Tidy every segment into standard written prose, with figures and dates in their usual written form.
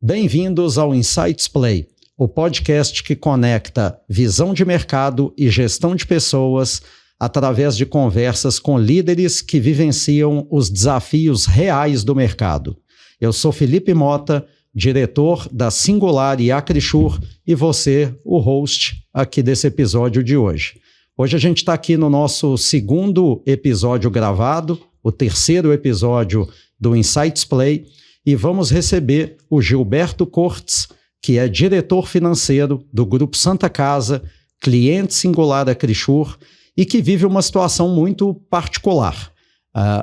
Bem-vindos ao Insights Play, o podcast que conecta visão de mercado e gestão de pessoas através de conversas com líderes que vivenciam os desafios reais do mercado. Eu sou Felipe Mota, diretor da Singular e Acrisure, e você, o host aqui desse episódio de hoje. Hoje a gente está aqui no nosso segundo episódio gravado, o terceiro episódio do Insights Play, e vamos receber o Gilberto Cortes, que é diretor financeiro do Grupo Santa Casa, cliente Singular Acrisure, e que vive uma situação muito particular.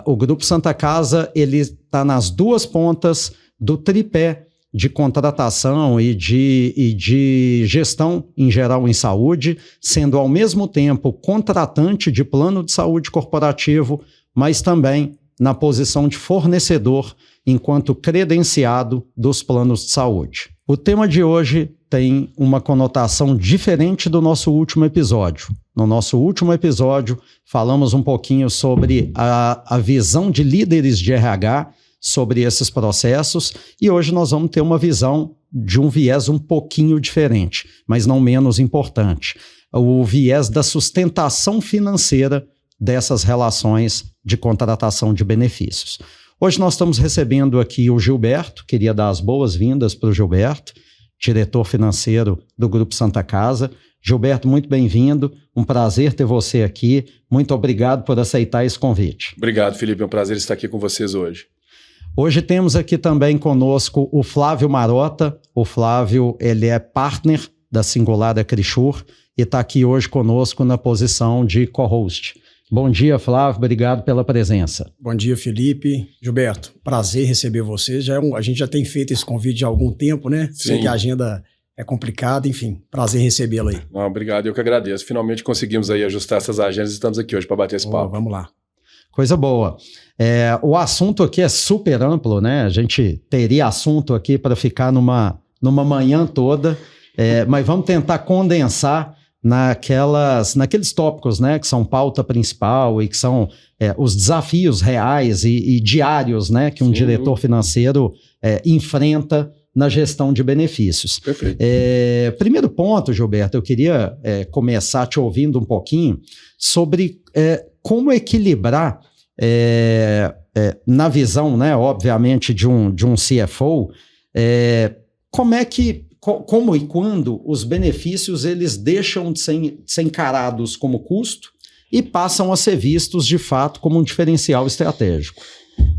O Grupo Santa Casa está nas duas pontas do tripé de contratação e de gestão em geral em saúde, sendo ao mesmo tempo contratante de plano de saúde corporativo, mas também na posição de fornecedor enquanto credenciado dos planos de saúde. O tema de hoje tem uma conotação diferente do nosso último episódio. No nosso último episódio, falamos um pouquinho sobre a visão de líderes de RH sobre esses processos, e hoje nós vamos ter uma visão de um viés um pouquinho diferente, mas não menos importante. O viés da sustentação financeira dessas relações de contratação de benefícios. Hoje nós estamos recebendo aqui o Gilberto, queria dar as boas-vindas para o Gilberto, diretor financeiro do Grupo Santa Casa. Gilberto, muito bem-vindo, um prazer ter você aqui, muito obrigado por aceitar esse convite. Obrigado, Felipe, é um prazer estar aqui com vocês hoje. Hoje temos aqui também conosco o Flávio Marota. O Flávio, ele é partner da Singular Acrisure e está aqui hoje conosco na posição de co-host. Bom dia, Flávio, obrigado pela presença. Bom dia, Felipe. Gilberto, prazer receber vocês. A gente já tem feito esse convite há algum tempo, né? Sim. Sei que a agenda é complicada, enfim, prazer recebê-lo aí. Não, obrigado, eu que agradeço. Finalmente conseguimos aí ajustar essas agendas e estamos aqui hoje para bater esse papo. Vamos lá. Coisa boa. O assunto aqui é super amplo, né? A gente teria assunto aqui para ficar numa manhã toda, mas vamos tentar condensar naqueles tópicos, né, que são pauta principal e que são os desafios reais e diários, né, que um diretor financeiro enfrenta na gestão de benefícios. Perfeito. Primeiro ponto, Gilberto, eu queria começar te ouvindo um pouquinho sobre como equilibrar na visão, né, obviamente, de um CFO, como e quando os benefícios eles deixam de ser encarados como custo e passam a ser vistos de fato como um diferencial estratégico.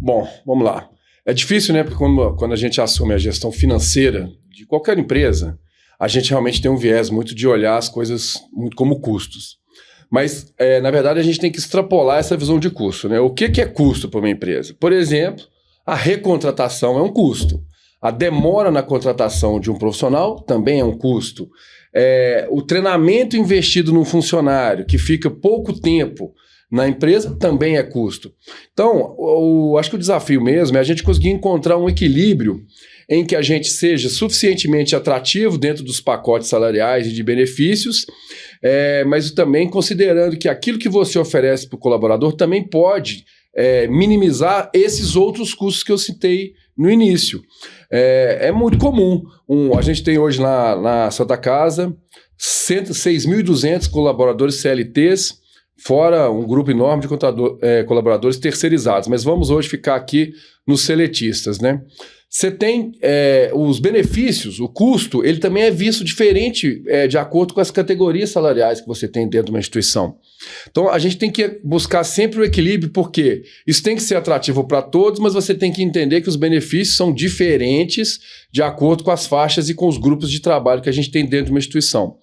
Bom, vamos lá. É difícil, né? Porque quando a gente assume a gestão financeira de qualquer empresa, a gente realmente tem um viés muito de olhar as coisas muito como custos. Mas, na verdade, a gente tem que extrapolar essa visão de custo, né? O que é custo para uma empresa? Por exemplo, a recontratação é um custo. A demora na contratação de um profissional também é um custo. O treinamento investido num funcionário que fica pouco tempo na empresa também é custo. Então, acho que o desafio mesmo é a gente conseguir encontrar um equilíbrio em que a gente seja suficientemente atrativo dentro dos pacotes salariais e de benefícios, mas também considerando que aquilo que você oferece para o colaborador também pode minimizar esses outros custos que eu citei no início. É muito comum. A gente tem hoje na Santa Casa 6.200 colaboradores CLTs, fora um grupo enorme de colaboradores terceirizados. Mas vamos hoje ficar aqui nos seletistas, né? Você tem os benefícios, o custo, ele também é visto diferente de acordo com as categorias salariais que você tem dentro de uma instituição. Então, a gente tem que buscar sempre o equilíbrio, porque isso tem que ser atrativo para todos, mas você tem que entender que os benefícios são diferentes de acordo com as faixas e com os grupos de trabalho que a gente tem dentro de uma instituição.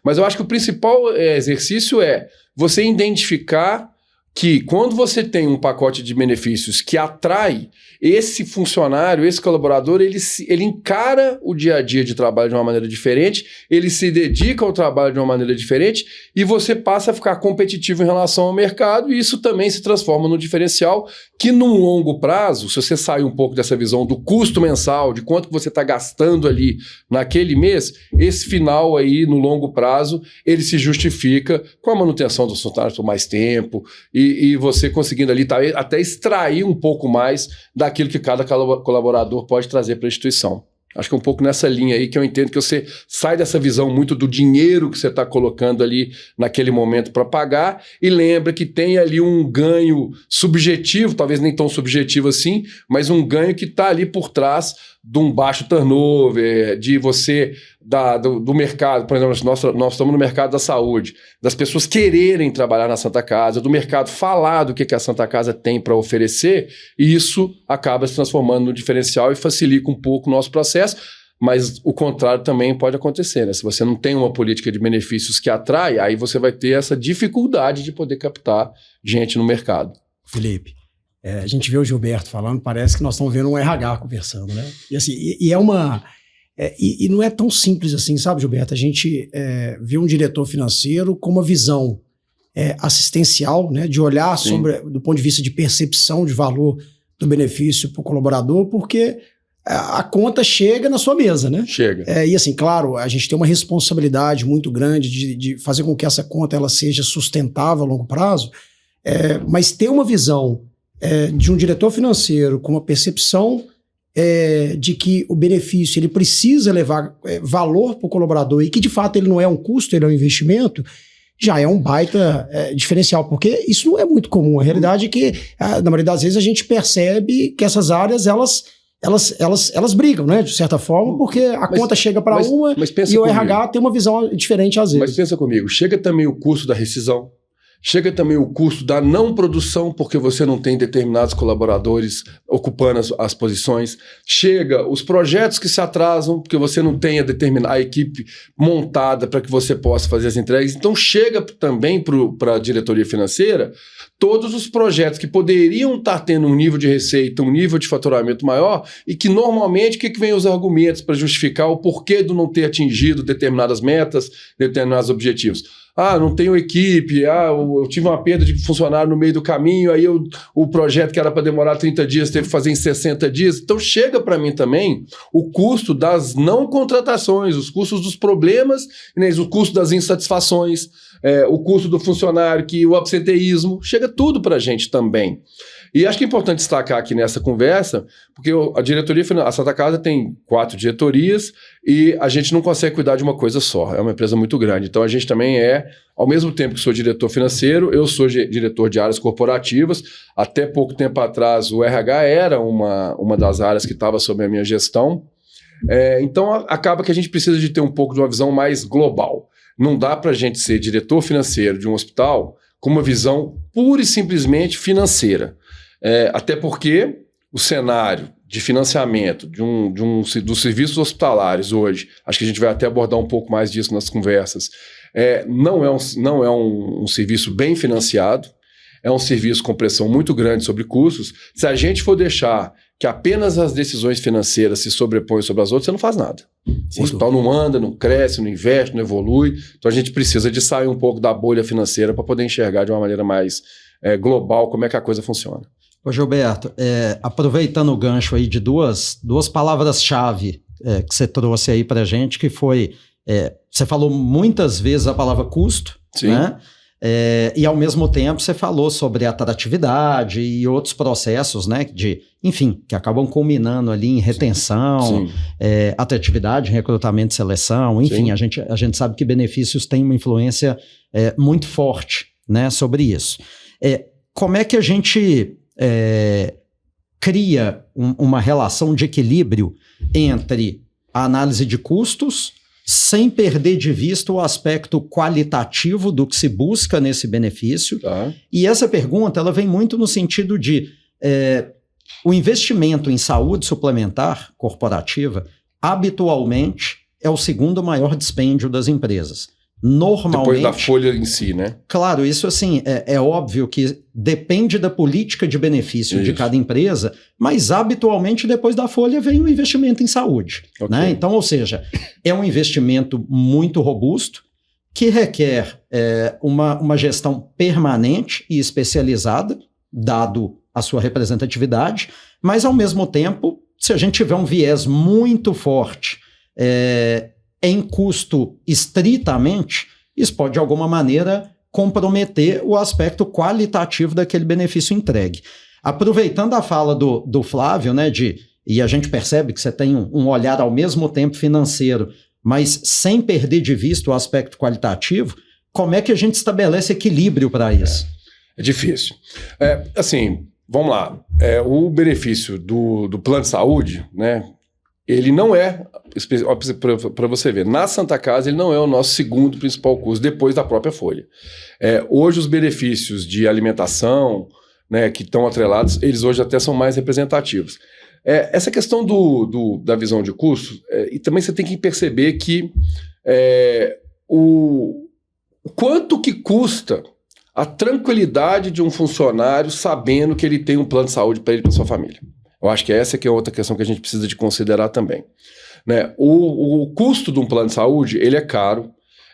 Mas eu acho que o principal exercício é você identificar que quando você tem um pacote de benefícios que atrai esse funcionário, esse colaborador, ele encara o dia a dia de trabalho de uma maneira diferente, ele se dedica ao trabalho de uma maneira diferente e você passa a ficar competitivo em relação ao mercado, e isso também se transforma no diferencial que num longo prazo, se você sair um pouco dessa visão do custo mensal, de quanto você está gastando ali naquele mês, esse final aí no longo prazo, ele se justifica com a manutenção dos funcionários por mais tempo e você conseguindo ali até extrair um pouco mais daquilo que cada colaborador pode trazer para a instituição. Acho que é um pouco nessa linha aí que eu entendo que você sai dessa visão muito do dinheiro que você está colocando ali naquele momento para pagar e lembra que tem ali um ganho subjetivo, talvez nem tão subjetivo assim, mas um ganho que está ali por trás de um baixo turnover, de você, do mercado, por exemplo, nós estamos no mercado da saúde, das pessoas quererem trabalhar na Santa Casa, do mercado falar do que a Santa Casa tem para oferecer, e isso acaba se transformando no diferencial e facilita um pouco o nosso processo, mas o contrário também pode acontecer, né? Se você não tem uma política de benefícios que atrai, aí você vai ter essa dificuldade de poder captar gente no mercado. Felipe, a gente vê o Gilberto falando, parece que nós estamos vendo um RH conversando, né? E assim, e é uma... E não é tão simples assim, sabe, Gilberto? A gente vê um diretor financeiro com uma visão assistencial, né? De olhar do ponto de vista de percepção de valor do benefício para o colaborador, porque a conta chega na sua mesa, né? Chega. E assim, claro, a gente tem uma responsabilidade muito grande de fazer com que essa conta ela seja sustentável a longo prazo, mas ter uma visão de um diretor financeiro com uma percepção de que o benefício ele precisa levar valor para o colaborador e que de fato ele não é um custo, ele é um investimento, já é um baita diferencial, porque isso não é muito comum. A realidade é que, na maioria das vezes, a gente percebe que essas áreas elas brigam, né, de certa forma, porque a conta chega para uma e o RH tem uma visão diferente às vezes. Mas pensa comigo, chega também o custo da rescisão, chega também o custo da não produção, porque você não tem determinados colaboradores ocupando as posições. Chega os projetos que se atrasam, porque você não tem a equipe montada para que você possa fazer as entregas. Então chega também para a diretoria financeira todos os projetos que poderiam estar tendo um nível de receita, um nível de faturamento maior, e que normalmente, o que vem os argumentos para justificar o porquê de não ter atingido determinadas metas, determinados objetivos? Não tenho equipe, eu tive uma perda de funcionário no meio do caminho, aí o projeto que era para demorar 30 dias teve que fazer em 60 dias. Então chega para mim também o custo das não contratações, os custos dos problemas, né, o custo das insatisfações, o custo do funcionário, o absenteísmo, chega tudo para a gente também. E acho que é importante destacar aqui nessa conversa, porque a Santa Casa tem 4 diretorias e a gente não consegue cuidar de uma coisa só, é uma empresa muito grande. Então a gente também ao mesmo tempo que sou diretor financeiro, eu sou diretor de áreas corporativas. Até pouco tempo atrás o RH era uma das áreas que estava sob a minha gestão. Então acaba que a gente precisa de ter um pouco de uma visão mais global. Não dá para a gente ser diretor financeiro de um hospital com uma visão pura e simplesmente financeira. Até porque o cenário de financiamento dos serviços hospitalares hoje, acho que a gente vai até abordar um pouco mais disso nas conversas, não é um serviço bem financiado, é um serviço com pressão muito grande sobre custos. Se a gente for deixar que apenas as decisões financeiras se sobrepõem sobre as outras, você não faz nada. O hospital não anda, não cresce, não investe, não evolui. Então a gente precisa de sair um pouco da bolha financeira para poder enxergar de uma maneira mais global como é que a coisa funciona. Ô Gilberto, aproveitando o gancho aí de duas palavras-chave que você trouxe aí para a gente, que foi, você falou muitas vezes a palavra custo, sim, né? E ao mesmo tempo você falou sobre atratividade e outros processos, né, enfim, que acabam culminando ali em retenção, atratividade, recrutamento e seleção, enfim, a gente sabe que benefícios têm uma influência muito forte, né, sobre isso. Como é que a gente cria uma relação de equilíbrio entre a análise de custos sem perder de vista o aspecto qualitativo do que se busca nesse benefício? Tá. E essa pergunta ela vem muito no sentido de o investimento em saúde suplementar corporativa habitualmente é o segundo maior dispêndio das empresas. Normalmente, depois da folha em si, né? Claro, isso assim, é óbvio que depende da política de benefício de cada empresa, mas habitualmente depois da folha vem o investimento em saúde. Okay. Né? Então, ou seja, é um investimento muito robusto que requer uma gestão permanente e especializada, dado a sua representatividade, mas ao mesmo tempo, se a gente tiver um viés muito forte em custo estritamente, isso pode de alguma maneira comprometer o aspecto qualitativo daquele benefício entregue. Aproveitando a fala do Flávio, né, de e a gente percebe que você tem um olhar ao mesmo tempo financeiro, mas sem perder de vista o aspecto qualitativo, como é que a gente estabelece equilíbrio para isso? É difícil. Assim, vamos lá. O benefício do plano de saúde, né? Ele não é, para você ver, na Santa Casa ele não é o nosso segundo principal custo, depois da própria folha. Hoje os benefícios de alimentação, né, que estão atrelados, eles hoje até são mais representativos. Essa questão da visão de custo, e também você tem que perceber que o quanto que custa a tranquilidade de um funcionário sabendo que ele tem um plano de saúde para ele e para sua família. Eu acho que essa que é outra questão que a gente precisa de considerar também. Né? O custo de um plano de saúde, ele é caro.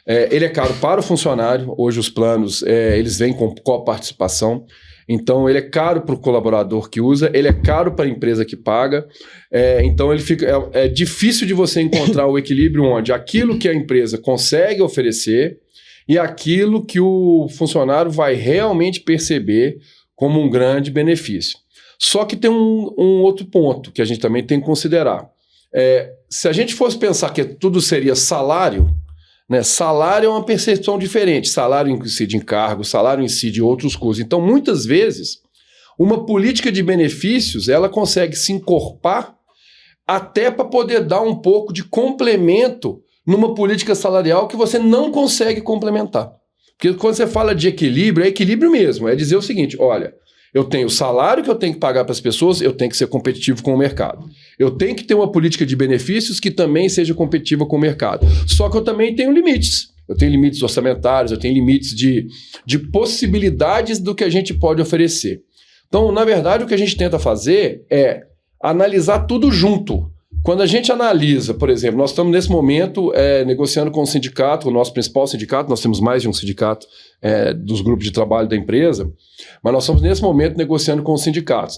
Ele é caro para o funcionário. Hoje os planos, eles vêm com coparticipação. Então, ele é caro para o colaborador que usa, ele é caro para a empresa que paga. Então, ele fica, é difícil de você encontrar o equilíbrio onde aquilo que a empresa consegue oferecer e aquilo que o funcionário vai realmente perceber como um grande benefício. Só que tem um outro ponto que a gente também tem que considerar. Se a gente fosse pensar que tudo seria salário, né? Salário é uma percepção diferente. Salário incide em cargo, salário incide em outros custos. Então, muitas vezes, uma política de benefícios, ela consegue se encorpar até para poder dar um pouco de complemento numa política salarial que você não consegue complementar. Porque quando você fala de equilíbrio, é equilíbrio mesmo. É dizer o seguinte, olha, eu tenho o salário que eu tenho que pagar para as pessoas, eu tenho que ser competitivo com o mercado. Eu tenho que ter uma política de benefícios que também seja competitiva com o mercado. Só que eu também tenho limites. Eu tenho limites orçamentários, eu tenho limites de possibilidades do que a gente pode oferecer. Então, na verdade, o que a gente tenta fazer é analisar tudo junto. Quando a gente analisa, por exemplo, nós estamos nesse momento negociando com o sindicato, o nosso principal sindicato, nós temos mais de um sindicato dos grupos de trabalho da empresa, mas nós estamos nesse momento negociando com os sindicatos.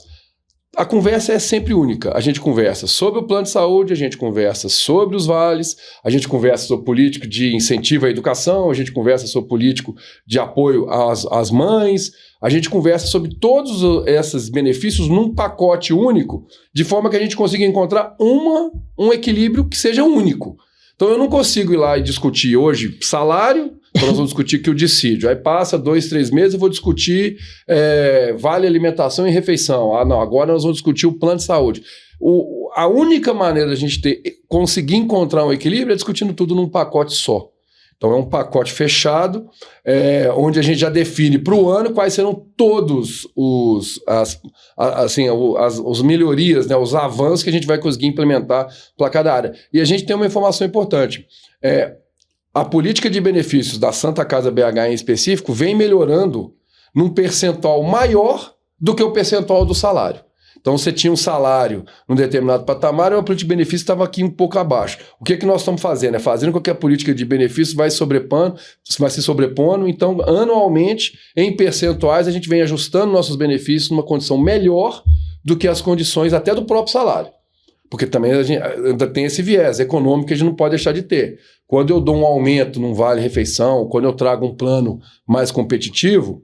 A conversa é sempre única. A gente conversa sobre o plano de saúde, a gente conversa sobre os vales, a gente conversa sobre político de incentivo à educação, a gente conversa sobre político de apoio às mães, a gente conversa sobre todos esses benefícios num pacote único, de forma que a gente consiga encontrar um equilíbrio que seja único. Então eu não consigo ir lá e discutir hoje salário, então nós vamos discutir aqui o dissídio. Aí passa 2, 3 meses, eu vou discutir vale alimentação e refeição. Ah, não, agora nós vamos discutir o plano de saúde. A única maneira da gente conseguir encontrar um equilíbrio é discutindo tudo num pacote só. Então é um pacote fechado, onde a gente já define para o ano quais serão todos as melhorias, né, os avanços que a gente vai conseguir implementar para cada área. E a gente tem uma informação importante. A política de benefícios da Santa Casa BH em específico vem melhorando num percentual maior do que o percentual do salário. Então você tinha um salário num determinado patamar e a política de benefícios estava aqui um pouco abaixo. O que nós estamos fazendo? Fazendo com que a política de benefícios vai se sobrepondo. Então, anualmente, em percentuais, a gente vem ajustando nossos benefícios numa condição melhor do que as condições até do próprio salário. Porque também a gente ainda tem esse viés econômico que a gente não pode deixar de ter. Quando eu dou um aumento num vale-refeição, quando eu trago um plano mais competitivo,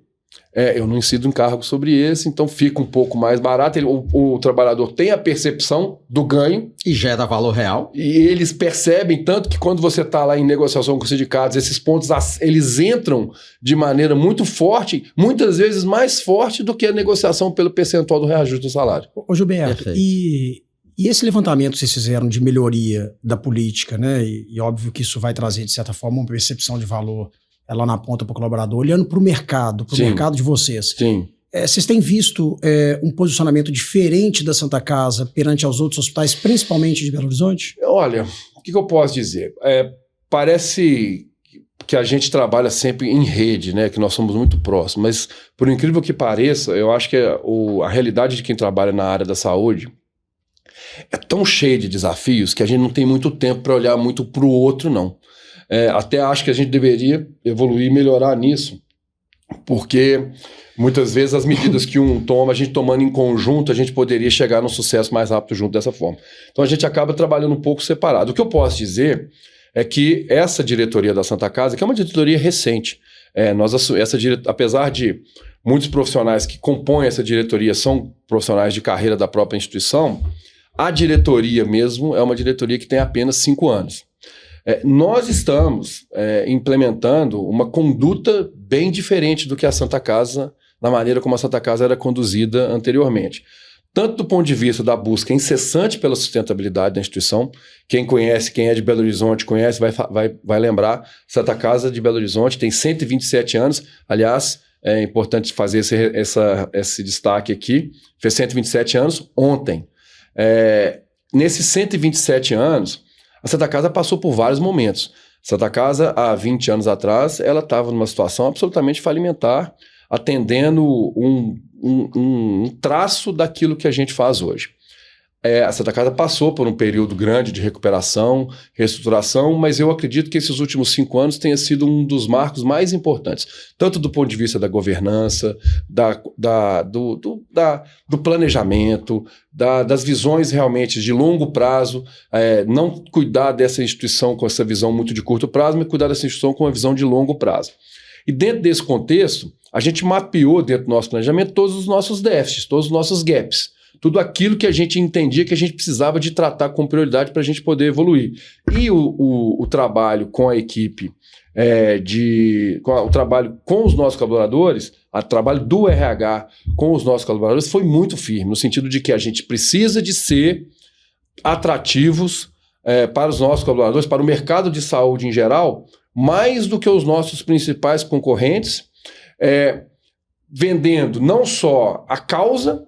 eu não incido encargo sobre esse, então fica um pouco mais barato. O trabalhador tem a percepção do ganho. E gera valor real. E eles percebem, tanto que quando você está lá em negociação com os sindicatos, esses pontos eles entram de maneira muito forte, muitas vezes mais forte do que a negociação pelo percentual do reajuste do salário. Ô Gilberto, e esse levantamento que vocês fizeram de melhoria da política, né? E óbvio que isso vai trazer, de certa forma, uma percepção de valor lá na ponta para o colaborador, olhando para o mercado de vocês. Sim. Vocês têm visto um posicionamento diferente da Santa Casa perante aos outros hospitais, principalmente de Belo Horizonte? Olha, o que eu posso dizer? Parece que a gente trabalha sempre em rede, né? Que nós somos muito próximos, mas por incrível que pareça, eu acho que a realidade de quem trabalha na área da saúde é tão cheia de desafios que a gente não tem muito tempo para olhar muito para o outro, não. Até acho que a gente deveria evoluir e melhorar nisso, porque muitas vezes as medidas que um toma, a gente tomando em conjunto, a gente poderia chegar num sucesso mais rápido junto dessa forma. Então a gente acaba trabalhando um pouco separado. O que eu posso dizer é que essa diretoria da Santa Casa, que é uma diretoria recente, apesar de muitos profissionais que compõem essa diretoria são profissionais de carreira da própria instituição, A diretoria mesmo é uma diretoria que tem apenas 5 anos. Nós estamos implementando uma conduta bem diferente do que a Santa Casa, na maneira como a Santa Casa era conduzida anteriormente. Tanto do ponto de vista da busca incessante pela sustentabilidade da instituição, quem conhece, quem é de Belo Horizonte conhece, vai lembrar, Santa Casa de Belo Horizonte tem 127 anos, aliás, é importante fazer esse destaque aqui, fez 127 anos ontem. Nesses 127 anos, a Santa Casa passou por vários momentos. Santa Casa, há 20 anos atrás, ela estava numa situação absolutamente falimentar, atendendo um traço daquilo que a gente faz hoje. A Santa Casa passou por um período grande de recuperação, reestruturação, mas eu acredito que esses últimos 5 anos tenha sido um dos marcos mais importantes, tanto do ponto de vista da governança, do planejamento, das visões realmente de longo prazo, não cuidar dessa instituição com essa visão muito de curto prazo, mas cuidar dessa instituição com uma visão de longo prazo. E dentro desse contexto, a gente mapeou dentro do nosso planejamento todos os nossos déficits, todos os nossos gaps, tudo aquilo que a gente entendia que a gente precisava de tratar com prioridade para a gente poder evoluir. E o trabalho com a equipe, o trabalho com os nossos colaboradores, o trabalho do RH com os nossos colaboradores foi muito firme, no sentido de que a gente precisa de ser atrativos para os nossos colaboradores, para o mercado de saúde em geral, mais do que os nossos principais concorrentes, vendendo não só a causa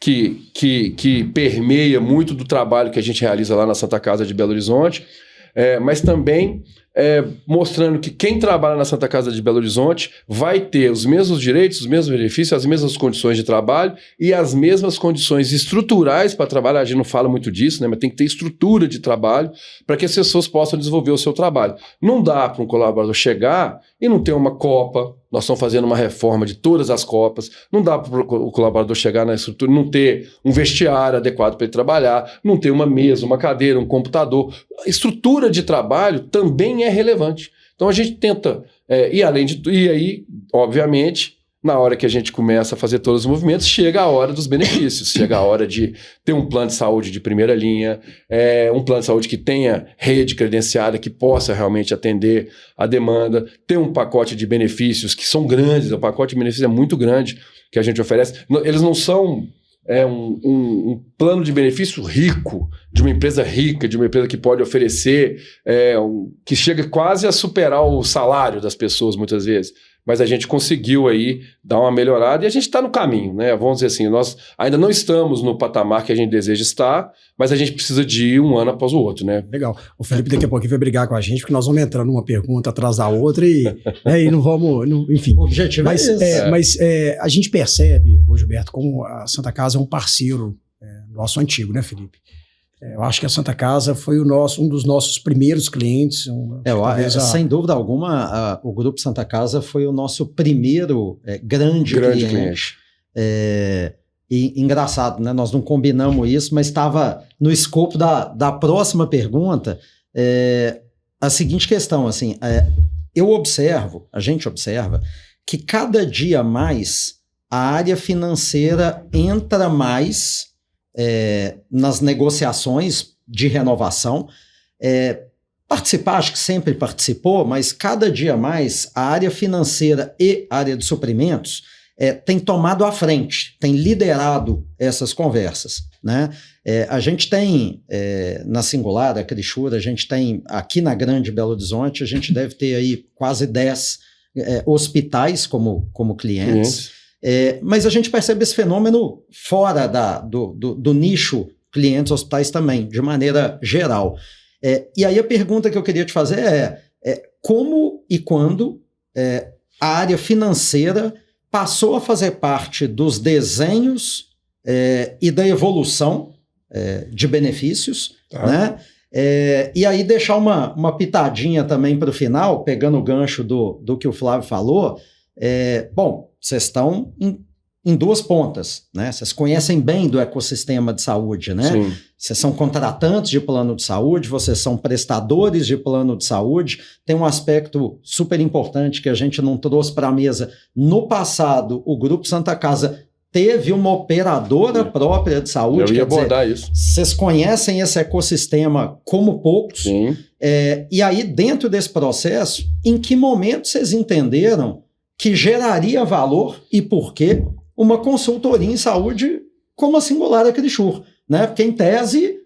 que permeia muito do trabalho que a gente realiza lá na Santa Casa de Belo Horizonte, mas também mostrando que quem trabalha na Santa Casa de Belo Horizonte vai ter os mesmos direitos, os mesmos benefícios, as mesmas condições de trabalho e as mesmas condições estruturais para trabalhar. A gente não fala muito disso, né? Mas tem que ter estrutura de trabalho para que as pessoas possam desenvolver o seu trabalho. Não dá para um colaborador chegar e não ter uma copa. Nós estamos fazendo uma reforma de todas as copas. Não dá para o colaborador chegar na estrutura e não ter um vestiário adequado para ele trabalhar, não ter uma mesa, uma cadeira, um computador. A estrutura de trabalho também é relevante. Então a gente tenta, e aí, obviamente, na hora que a gente começa a fazer todos os movimentos, chega a hora dos benefícios, chega a hora de ter um plano de saúde de primeira linha, um plano de saúde que tenha rede credenciada, que possa realmente atender a demanda, ter um pacote de benefícios que são grandes, o pacote de benefícios é muito grande que a gente oferece. Eles não são um plano de benefício rico, de uma empresa rica, de uma empresa que pode oferecer, que chega quase a superar o salário das pessoas muitas vezes. Mas a gente conseguiu aí dar uma melhorada e a gente está no caminho, né? Vamos dizer assim, nós ainda não estamos no patamar que a gente deseja estar, mas a gente precisa de ir um ano após o outro, né? Legal. O Felipe daqui a pouquinho vai brigar com a gente, porque nós vamos entrando numa pergunta atrás da outra e não vamos... enfim. O objetivo é esse. Mas a gente percebe, ô Gilberto, como a Santa Casa é um parceiro nosso antigo, né, Felipe? Eu acho que a Santa Casa foi um dos nossos primeiros clientes. Sem dúvida alguma, o Grupo Santa Casa foi o nosso primeiro grande cliente. E engraçado, né? Nós não combinamos isso, mas estava no escopo da próxima pergunta a seguinte questão, assim, a gente observa que cada dia mais a área financeira entra mais nas negociações de renovação. Participar, acho que sempre participou, mas cada dia mais a área financeira e a área de suprimentos tem tomado a frente, tem liderado essas conversas, né? A gente tem, na Singular, a Crixura, a gente tem aqui na Grande Belo Horizonte, a gente deve ter aí quase 10 hospitais como clientes. Mas a gente percebe esse fenômeno fora do nicho clientes hospitais também, de maneira geral. E aí a pergunta que eu queria te fazer como e quando a área financeira passou a fazer parte dos desenhos e da evolução de benefícios, né? E aí deixar uma pitadinha também para o final, pegando o gancho do que o Flávio falou. Bom, vocês estão em duas pontas, né? Vocês conhecem bem do ecossistema de saúde, né? Sim. Vocês são contratantes de plano de saúde, vocês são prestadores de plano de saúde. Tem um aspecto super importante que a gente não trouxe para a mesa. No passado, o Grupo Santa Casa teve uma operadora própria de saúde. Eu ia abordar isso. Vocês conhecem esse ecossistema como poucos. Sim. E aí, dentro desse processo, em que momento vocês entenderam que geraria valor e por quê uma consultoria em saúde como a Singular Acrisure, né? Porque em tese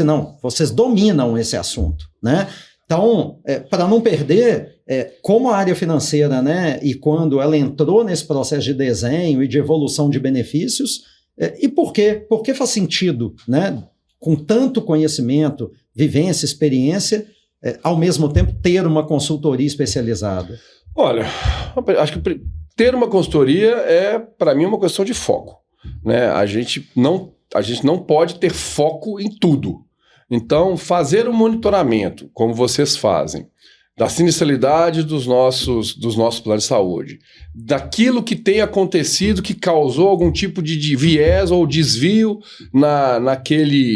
não, vocês dominam esse assunto, né? Então, para não perder, como a área financeira, né, e quando ela entrou nesse processo de desenho e de evolução de benefícios, e por quê? Por que faz sentido, né, com tanto conhecimento, vivência, experiência, ao mesmo tempo ter uma consultoria especializada? Olha, acho que ter uma consultoria para mim, uma questão de foco, né? A gente não pode ter foco em tudo. Então, fazer o monitoramento, como vocês fazem, da sinistralidade dos nossos planos de saúde, daquilo que tem acontecido que causou algum tipo de viés ou desvio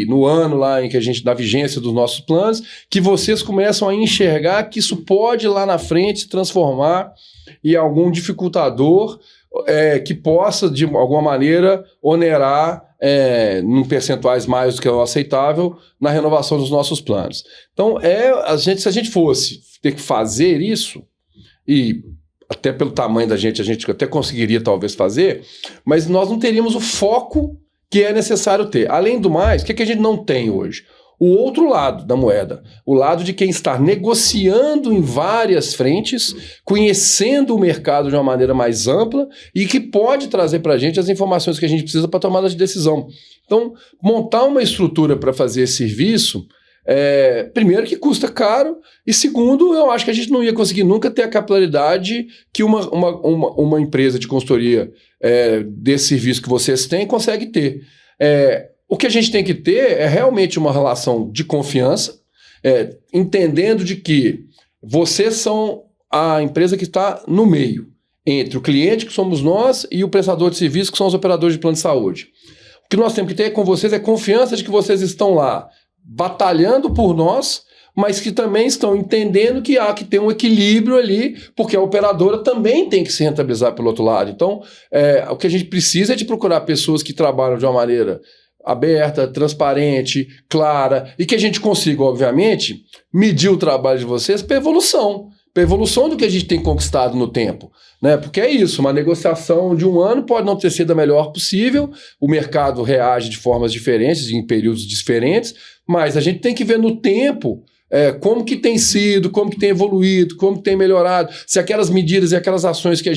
no ano lá em que a gente dá vigência dos nossos planos, que vocês começam a enxergar que isso pode lá na frente se transformar em algum dificultador que possa, de alguma maneira, onerar em percentuais mais do que o aceitável na renovação dos nossos planos. Então, se a gente fosse ter que fazer isso, e até pelo tamanho da gente, a gente até conseguiria talvez fazer, mas nós não teríamos o foco que é necessário ter. Além do mais, o que a gente não tem hoje? O outro lado da moeda, o lado de quem está negociando em várias frentes, conhecendo o mercado de uma maneira mais ampla e que pode trazer para a gente as informações que a gente precisa para tomada de decisão. Então, montar uma estrutura para fazer esse serviço, primeiro que custa caro e segundo, eu acho que a gente não ia conseguir nunca ter a capilaridade que uma empresa de consultoria desse serviço que vocês têm consegue ter. O que a gente tem que ter é realmente uma relação de confiança, entendendo de que vocês são a empresa que está no meio, entre o cliente, que somos nós, e o prestador de serviço, que são os operadores de plano de saúde. O que nós temos que ter com vocês é confiança de que vocês estão lá batalhando por nós, mas que também estão entendendo que há que ter um equilíbrio ali, porque a operadora também tem que se rentabilizar pelo outro lado. Então, o que a gente precisa é de procurar pessoas que trabalham de uma maneira aberta, transparente, clara, e que a gente consiga, obviamente, medir o trabalho de vocês para evolução do que a gente tem conquistado no tempo, né? Porque é isso, uma negociação de um ano pode não ter sido a melhor possível, o mercado reage de formas diferentes, em períodos diferentes, mas a gente tem que ver no tempo como que tem sido, como que tem evoluído, como que tem melhorado, se aquelas medidas e aquelas ações que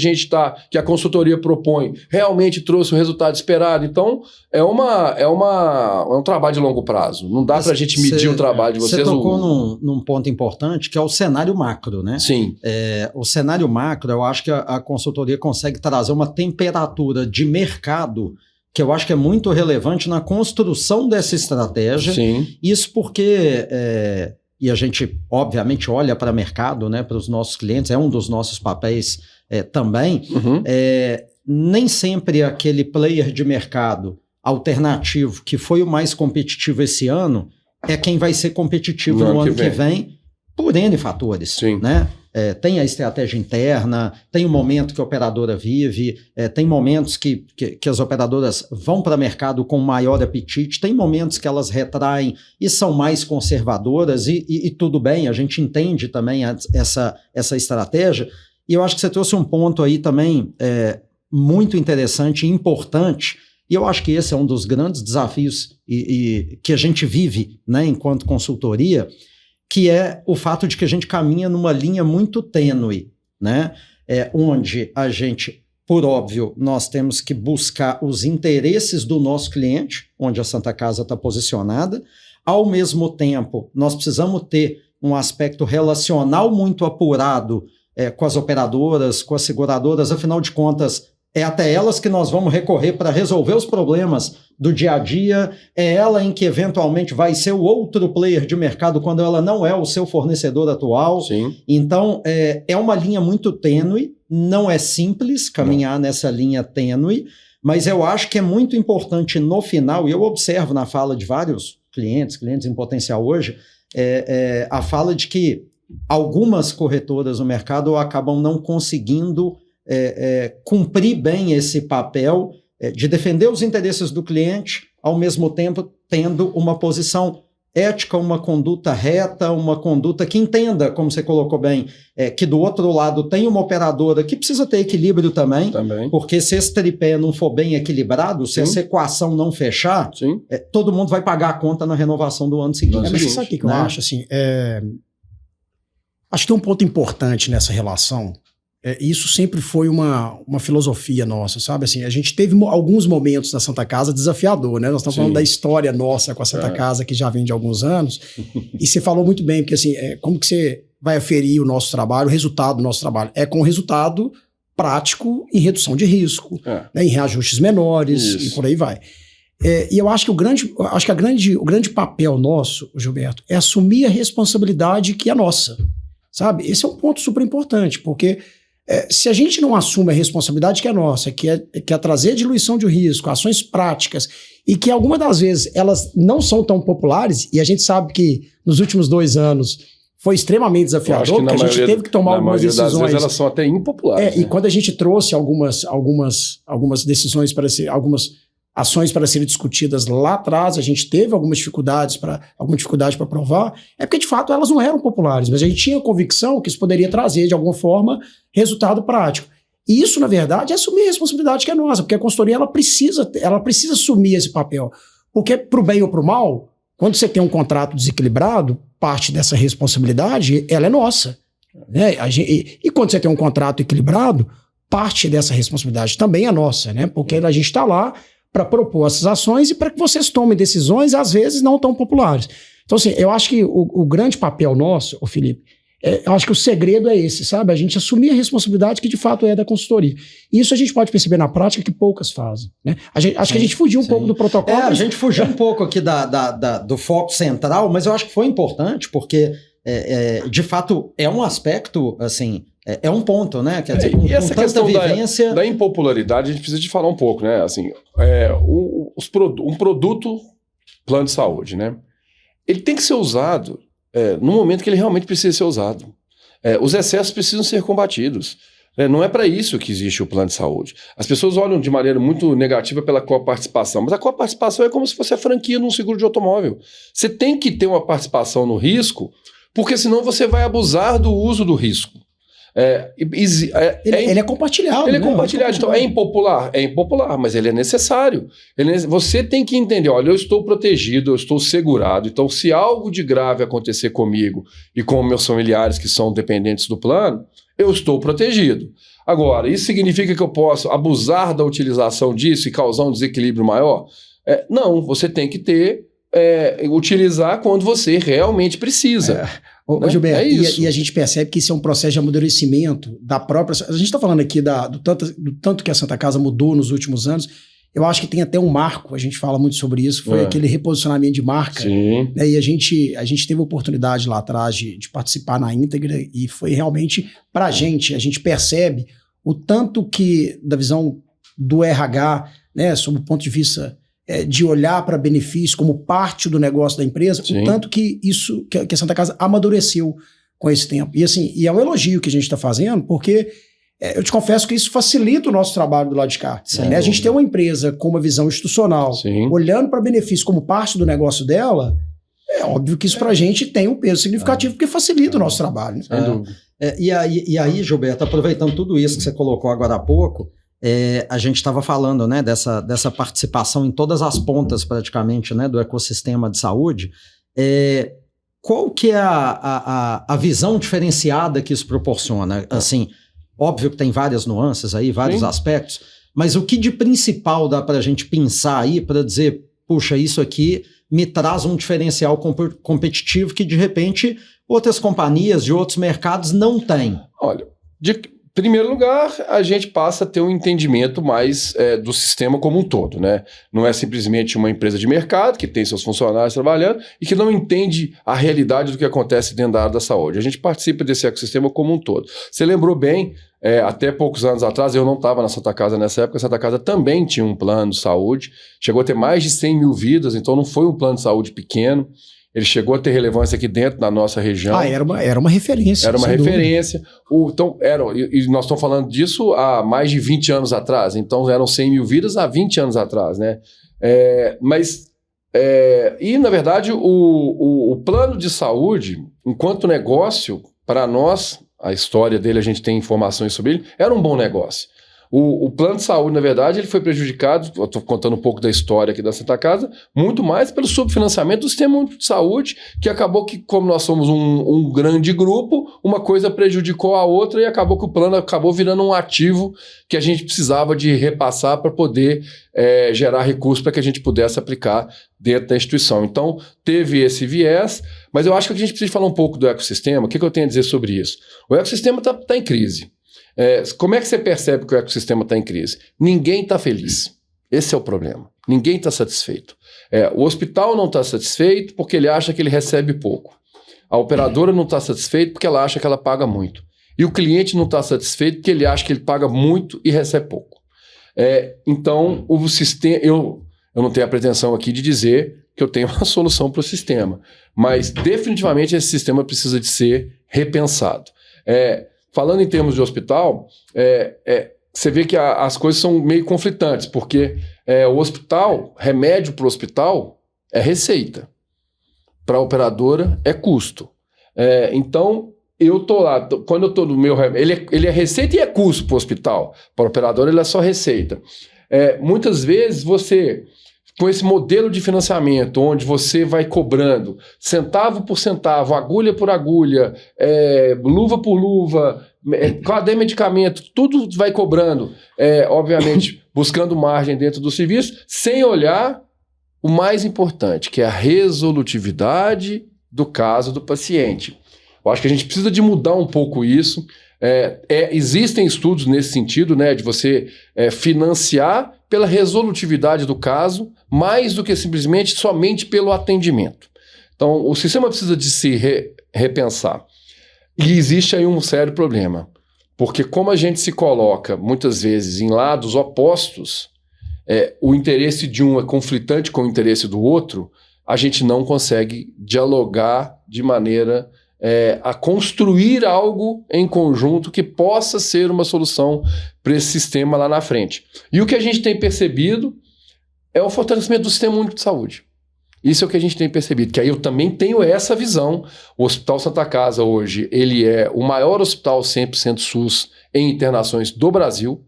que a consultoria propõe realmente trouxe o resultado esperado. Então, é um trabalho de longo prazo. Não dá para a gente medir o trabalho de vocês. Você tocou num ponto importante, que é o cenário macro, né? Sim. O cenário macro, eu acho que a consultoria consegue trazer uma temperatura de mercado que eu acho que é muito relevante na construção dessa estratégia. Sim. Isso porque... e a gente, obviamente, olha para o mercado, né, para os nossos clientes, é um dos nossos papéis também. Uhum. Nem sempre aquele player de mercado alternativo que foi o mais competitivo esse ano é quem vai ser competitivo no ano que vem por N fatores. Sim. Né? Tem a estratégia interna, tem o momento que a operadora vive, tem momentos que as operadoras vão para o mercado com maior apetite, tem momentos que elas retraem e são mais conservadoras e tudo bem, a gente entende também essa estratégia. E eu acho que você trouxe um ponto aí também muito interessante e importante, e eu acho que esse é um dos grandes desafios que a gente vive, né, enquanto consultoria, que é o fato de que a gente caminha numa linha muito tênue, né? Onde a gente, por óbvio, nós temos que buscar os interesses do nosso cliente, onde a Santa Casa está posicionada. Ao mesmo tempo, nós precisamos ter um aspecto relacional muito apurado com as operadoras, com as seguradoras, afinal de contas, é até elas que nós vamos recorrer para resolver os problemas do dia a dia, é ela em que eventualmente vai ser o outro player de mercado quando ela não é o seu fornecedor atual. Sim. Então, é uma linha muito tênue, não é simples caminhar nessa linha tênue, mas eu acho que é muito importante no final, e eu observo na fala de vários clientes em potencial hoje, a fala de que algumas corretoras no mercado acabam não conseguindo cumprir bem esse papel de defender os interesses do cliente, ao mesmo tempo tendo uma posição ética, uma conduta reta, uma conduta que entenda, como você colocou bem, que do outro lado tem uma operadora que precisa ter equilíbrio também. Porque se esse tripé não for bem equilibrado, se essa equação não fechar, todo mundo vai pagar a conta na renovação do ano seguinte. Mas você sabe o que eu acho? Assim, acho que tem um ponto importante nessa relação. Isso sempre foi uma filosofia nossa, sabe? Assim, a gente teve alguns momentos na Santa Casa desafiador, né? Nós estamos falando da história nossa com a Santa Casa, que já vem de alguns anos. E você falou muito bem, porque assim, como que você vai aferir o nosso trabalho, o resultado do nosso trabalho? É com o resultado prático em redução de risco, né? Em reajustes menores e por aí vai. E eu acho que o grande papel nosso, Gilberto, é assumir a responsabilidade que é nossa, sabe? Esse é um ponto super importante, porque se a gente não assume a responsabilidade que é nossa, que é trazer diluição de risco, ações práticas, e que algumas das vezes elas não são tão populares, e a gente sabe que nos últimos 2 anos foi extremamente desafiador, porque a gente teve que tomar algumas decisões. Das vezes elas são até impopulares. E quando a gente trouxe algumas decisões para ser, algumas ações para serem discutidas lá atrás, a gente teve alguma dificuldade para provar, porque de fato elas não eram populares, mas a gente tinha convicção que isso poderia trazer de alguma forma resultado prático. E isso, na verdade, é assumir a responsabilidade que é nossa, porque a consultoria ela precisa assumir esse papel. Porque pro bem ou pro mal, quando você tem um contrato desequilibrado, parte dessa responsabilidade ela é nossa. Né? E quando você tem um contrato equilibrado, parte dessa responsabilidade também é nossa, né? Porque a gente está lá para propor essas ações e para que vocês tomem decisões, às vezes, não tão populares. Então, assim, eu acho que o grande papel nosso, Felipe, eu acho que o segredo é esse, sabe? A gente assumir a responsabilidade que, de fato, é da consultoria. E isso a gente pode perceber na prática que poucas fazem, né? Acho que a gente fugiu um pouco do protocolo. A gente fugiu um pouco aqui do foco central, mas eu acho que foi importante, porque, de fato, é um aspecto, assim... É um ponto, né? Quer dizer, e essa questão da impopularidade, a gente precisa de falar um pouco, né? Assim, um produto, plano de saúde, né? Ele tem que ser usado no momento que ele realmente precisa ser usado. Os excessos precisam ser combatidos. Não é para isso que existe o plano de saúde. As pessoas olham de maneira muito negativa pela coparticipação, mas a coparticipação é como se fosse a franquia num seguro de automóvel. Você tem que ter uma participação no risco, porque senão você vai abusar do uso do risco. Ele é compartilhado. Ele é compartilhado. Então, é impopular? É impopular, mas ele é necessário. Você tem que entender, olha, eu estou protegido, eu estou segurado, então se algo de grave acontecer comigo e com meus familiares que são dependentes do plano, eu estou protegido. Agora, isso significa que eu posso abusar da utilização disso e causar um desequilíbrio maior? Não, você tem que utilizar quando você realmente precisa. Ô, Gilberto, e a gente percebe que isso é um processo de amadurecimento da própria... A gente está falando aqui do tanto que a Santa Casa mudou nos últimos anos. Eu acho que tem até um marco, a gente fala muito sobre isso, foi aquele reposicionamento de marca. Sim. Né, e a gente teve a oportunidade lá atrás de participar na íntegra e foi realmente, para a gente percebe o tanto que, da visão do RH, né, sob o ponto de vista... de olhar para benefício como parte do negócio da empresa, Sim. o tanto que a Santa Casa amadureceu com esse tempo. E assim, é um elogio que a gente está fazendo, porque eu te confesso que isso facilita o nosso trabalho do lado de cá. Né? A gente tem uma empresa com uma visão institucional, Sim. olhando para benefício como parte do negócio dela, é óbvio que isso para a gente tem um peso significativo, porque facilita o nosso trabalho. Né? E aí, Gilberto, aproveitando tudo isso que você colocou agora há pouco, a gente estava falando, né, dessa participação em todas as pontas praticamente, né, do ecossistema de saúde. Qual que é a visão diferenciada que isso proporciona? Assim, óbvio que tem várias nuances aí, vários Sim. aspectos, mas o que de principal dá para a gente pensar aí para dizer, puxa, isso aqui me traz um diferencial competitivo que de repente outras companhias de outros mercados não têm? Olha, em primeiro lugar, a gente passa a ter um entendimento mais do sistema como um todo, né? Não é simplesmente uma empresa de mercado que tem seus funcionários trabalhando e que não entende a realidade do que acontece dentro da área da saúde. A gente participa desse ecossistema como um todo. Você lembrou bem, até poucos anos atrás, eu não estava na Santa Casa nessa época, a Santa Casa também tinha um plano de saúde, chegou a ter mais de 100 mil vidas, então não foi um plano de saúde pequeno. Ele chegou a ter relevância aqui dentro da nossa região. Era uma referência. Era uma referência. E nós estamos falando disso há mais de 20 anos atrás. Então, eram 100 mil vidas há 20 anos atrás, né? E, na verdade, o plano de saúde, enquanto negócio, para nós, a história dele, a gente tem informações sobre ele, era um bom negócio. O plano de saúde, na verdade, ele foi prejudicado, eu estou contando um pouco da história aqui da Santa Casa, muito mais pelo subfinanciamento do sistema único de saúde, que acabou que, como nós somos um grande grupo, uma coisa prejudicou a outra e acabou que o plano acabou virando um ativo que a gente precisava de repassar para poder gerar recursos para que a gente pudesse aplicar dentro da instituição. Então, teve esse viés, mas eu acho que a gente precisa falar um pouco do ecossistema. O que eu tenho a dizer sobre isso? O ecossistema está em crise. Como é que você percebe que o ecossistema está em crise? Ninguém está feliz. Esse é o problema. Ninguém está satisfeito. O hospital não está satisfeito porque ele acha que ele recebe pouco. A operadora não está satisfeita porque ela acha que ela paga muito. E o cliente não está satisfeito porque ele acha que ele paga muito e recebe pouco. Então, o sistema... Eu não tenho a pretensão aqui de dizer que eu tenho uma solução para o sistema, mas definitivamente esse sistema precisa de ser repensado. Falando em termos de hospital, você vê que as coisas são meio conflitantes, porque o hospital, remédio para o hospital é receita, para a operadora é custo. Então, eu estou lá, quando eu estou no meu remédio, ele é receita e é custo para o hospital, para a operadora ele é só receita. Muitas vezes você... com esse modelo de financiamento, onde você vai cobrando centavo por centavo, agulha por agulha, luva por luva, cada medicamento, tudo vai cobrando, obviamente, buscando margem dentro do serviço, sem olhar o mais importante, que é a resolutividade do caso do paciente. Eu acho que a gente precisa de mudar um pouco isso. Existem estudos nesse sentido, né, de você financiar pela resolutividade do caso, mais do que simplesmente somente pelo atendimento. Então, o sistema precisa de se repensar. E existe aí um sério problema, porque como a gente se coloca, muitas vezes, em lados opostos, o interesse de um é conflitante com o interesse do outro, a gente não consegue dialogar de maneira... a construir algo em conjunto que possa ser uma solução para esse sistema lá na frente. E o que a gente tem percebido é o fortalecimento do Sistema Único de Saúde. Isso é o que a gente tem percebido, que aí eu também tenho essa visão. O Hospital Santa Casa hoje, ele é o maior hospital 100% SUS em internações do Brasil.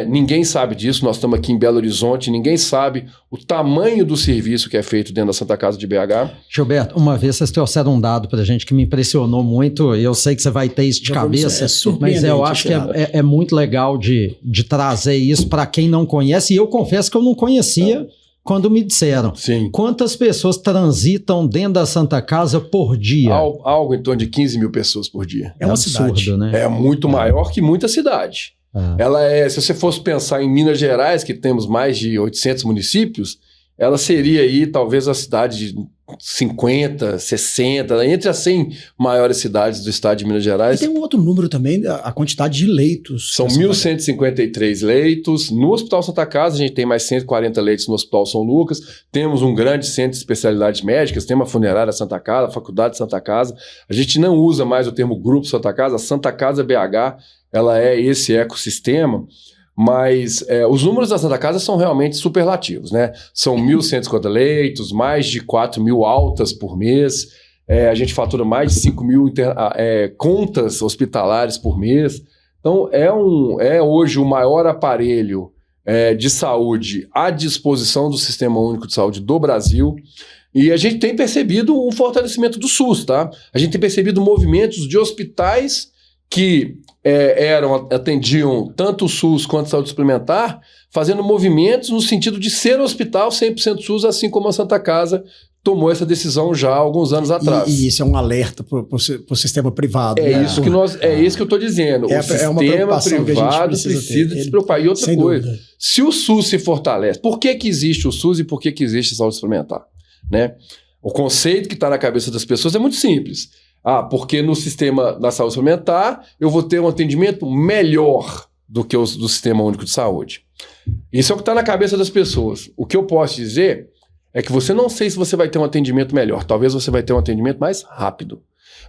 Ninguém sabe disso, nós estamos aqui em Belo Horizonte, ninguém sabe o tamanho do serviço que é feito dentro da Santa Casa de BH. Gilberto, uma vez vocês trouxeram um dado para a gente que me impressionou muito, e eu sei que você vai ter isso de cabeça, mas eu acho que é muito legal de trazer isso para quem não conhece, e eu confesso que eu não conhecia quando me disseram. Sim. Quantas pessoas transitam dentro da Santa Casa por dia? Algo em torno de 15 mil pessoas por dia. É um absurdo, né? É muito maior que muita cidade. Se você fosse pensar em Minas Gerais, que temos mais de 800 municípios, ela seria aí talvez a cidade de 50, 60, entre as 100 maiores cidades do estado de Minas Gerais. E tem um outro número também, a quantidade de leitos. São 1.153 leitos. No Hospital Santa Casa, a gente tem mais 140 leitos no Hospital São Lucas. Temos um grande centro de especialidades médicas, tem uma funerária Santa Casa, a Faculdade Santa Casa. A gente não usa mais o termo Grupo Santa Casa, a Santa Casa BH, ela é esse ecossistema, mas os números da Santa Casa são realmente superlativos, né? São 1.150 leitos, mais de 4.000 altas por mês, a gente fatura mais de 5.000 contas hospitalares por mês. Então, é hoje o maior aparelho de saúde à disposição do Sistema Único de Saúde do Brasil. E a gente tem percebido um fortalecimento do SUS, tá? A gente tem percebido movimentos de hospitais que atendiam tanto o SUS quanto a saúde suplementar, fazendo movimentos no sentido de ser um hospital 100% SUS, assim como a Santa Casa tomou essa decisão já há alguns anos atrás. E isso é um alerta para o sistema privado. Isso que eu estou dizendo. O sistema privado precisa de se preocupar. E outra coisa, se o SUS se fortalece, por que existe o SUS e por que existe a saúde suplementar? Né? O conceito que está na cabeça das pessoas é muito simples. Porque no sistema da saúde suplementar eu vou ter um atendimento melhor do que o do Sistema Único de Saúde. Isso é o que está na cabeça das pessoas. O que eu posso dizer é que você não sei se você vai ter um atendimento melhor. Talvez você vai ter um atendimento mais rápido.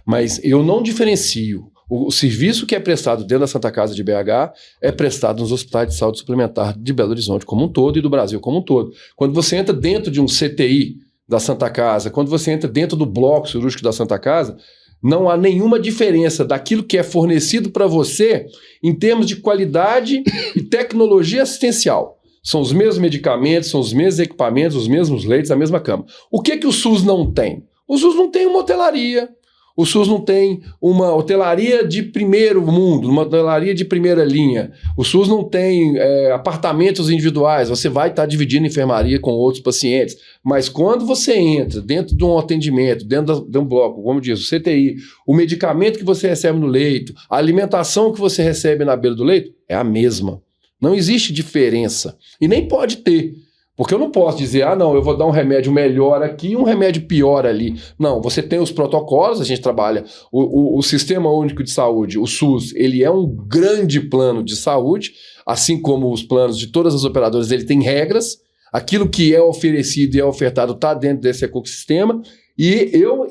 Mas eu não diferencio. O serviço que é prestado dentro da Santa Casa de BH é prestado nos hospitais de saúde suplementar de Belo Horizonte como um todo e do Brasil como um todo. Quando você entra dentro de um CTI da Santa Casa, quando você entra dentro do bloco cirúrgico da Santa Casa, não há nenhuma diferença daquilo que é fornecido para você em termos de qualidade e tecnologia assistencial. São os mesmos medicamentos, são os mesmos equipamentos, os mesmos leitos, a mesma cama. O que o SUS não tem? O SUS não tem uma hotelaria. O SUS não tem uma hotelaria de primeiro mundo, uma hotelaria de primeira linha. O SUS não tem apartamentos individuais. Você vai estar dividindo enfermaria com outros pacientes. Mas quando você entra dentro de um atendimento, dentro de um bloco, como diz, o CTI, o medicamento que você recebe no leito, a alimentação que você recebe na beira do leito é a mesma. Não existe diferença. E nem pode ter. Porque eu não posso dizer, não, eu vou dar um remédio melhor aqui e um remédio pior ali. Não, você tem os protocolos, a gente trabalha. O Sistema Único de Saúde, o SUS, ele é um grande plano de saúde, assim como os planos de todas as operadoras, ele tem regras. Aquilo que é oferecido e é ofertado está dentro desse ecossistema. E eu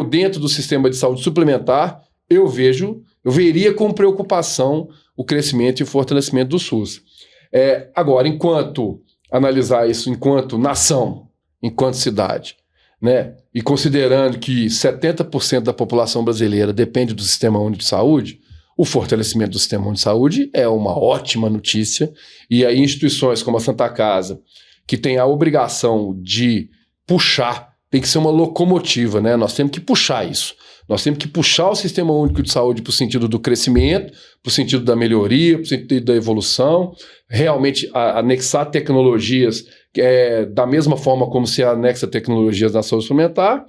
dentro do sistema de saúde suplementar, eu veria com preocupação o crescimento e o fortalecimento do SUS. Agora, enquanto analisar isso enquanto nação, enquanto cidade, né, e considerando que 70% da população brasileira depende do Sistema Único de Saúde, o fortalecimento do Sistema Único de Saúde é uma ótima notícia, e aí instituições como a Santa Casa, que tem a obrigação de puxar, tem que ser uma locomotiva, né? Nós temos que puxar isso. Nós temos que puxar o Sistema Único de Saúde para o sentido do crescimento, para o sentido da melhoria, para o sentido da evolução, realmente anexar tecnologias da mesma forma como se anexa tecnologias na saúde suplementar,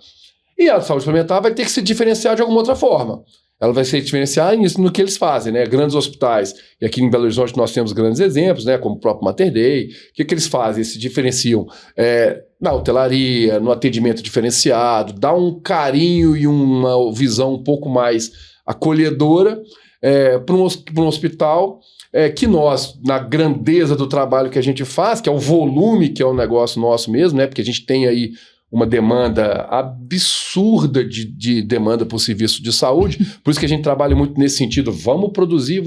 e a saúde suplementar vai ter que se diferenciar de alguma outra forma. Ela vai se diferenciar nisso, no que eles fazem, né? Grandes hospitais, e aqui em Belo Horizonte nós temos grandes exemplos, né? Como o próprio Mater Dei. O que eles fazem? Eles se diferenciam na hotelaria, no atendimento diferenciado, dá um carinho e uma visão um pouco mais acolhedora para um hospital que nós, na grandeza do trabalho que a gente faz, que é o volume que é um negócio nosso mesmo, né? Porque a gente tem aí uma demanda absurda de demanda por serviço de saúde, por isso que a gente trabalha muito nesse sentido, vamos produzir,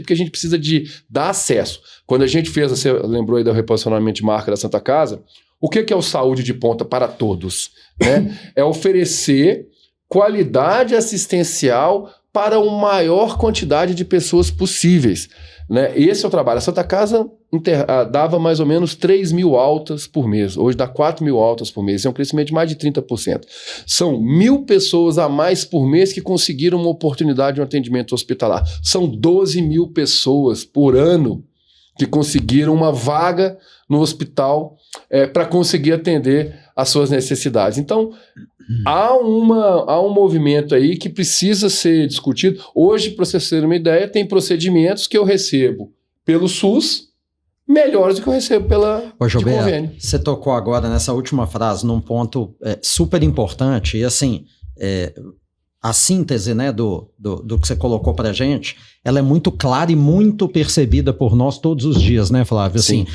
porque a gente precisa de dar acesso. Quando a gente fez, você lembrou aí do reposicionamento de marca da Santa Casa, o que é o saúde de ponta para todos? Né? É oferecer qualidade assistencial para a maior quantidade de pessoas possíveis. Né? Esse é o trabalho. A Santa Casa dava mais ou menos 3 mil altas por mês. Hoje dá 4 mil altas por mês. É um crescimento de mais de 30%. São 1.000 pessoas a mais por mês que conseguiram uma oportunidade de um atendimento hospitalar. São 12 mil pessoas por ano que conseguiram uma vaga no hospital para conseguir atender às suas necessidades. Então, há um movimento aí que precisa ser discutido. Hoje, para vocês terem uma ideia, tem procedimentos que eu recebo pelo SUS melhores do que eu recebo de convênio. Você tocou agora nessa última frase num ponto super importante e assim, a síntese, né, do que você colocou para a gente, ela é muito clara e muito percebida por nós todos os dias, né, Flávio? Assim,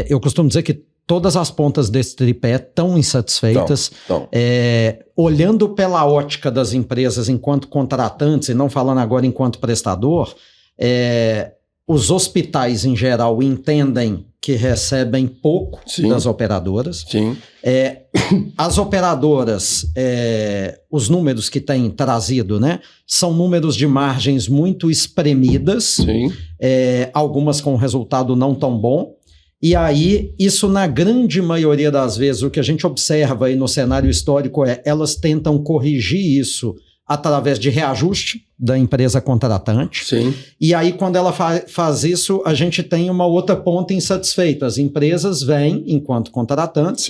eu costumo dizer que todas as pontas desse tripé estão insatisfeitas. Olhando pela ótica das empresas enquanto contratantes, e não falando agora enquanto prestador, os hospitais em geral entendem que recebem pouco das operadoras. Sim. As operadoras, os números que têm trazido, né, são números de margens muito espremidas, algumas com resultado não tão bom. E aí, isso na grande maioria das vezes, o que a gente observa aí no cenário histórico elas tentam corrigir isso através de reajuste da empresa contratante. Sim. E aí, quando ela faz isso, a gente tem uma outra ponta insatisfeita. As empresas vêm, enquanto contratantes,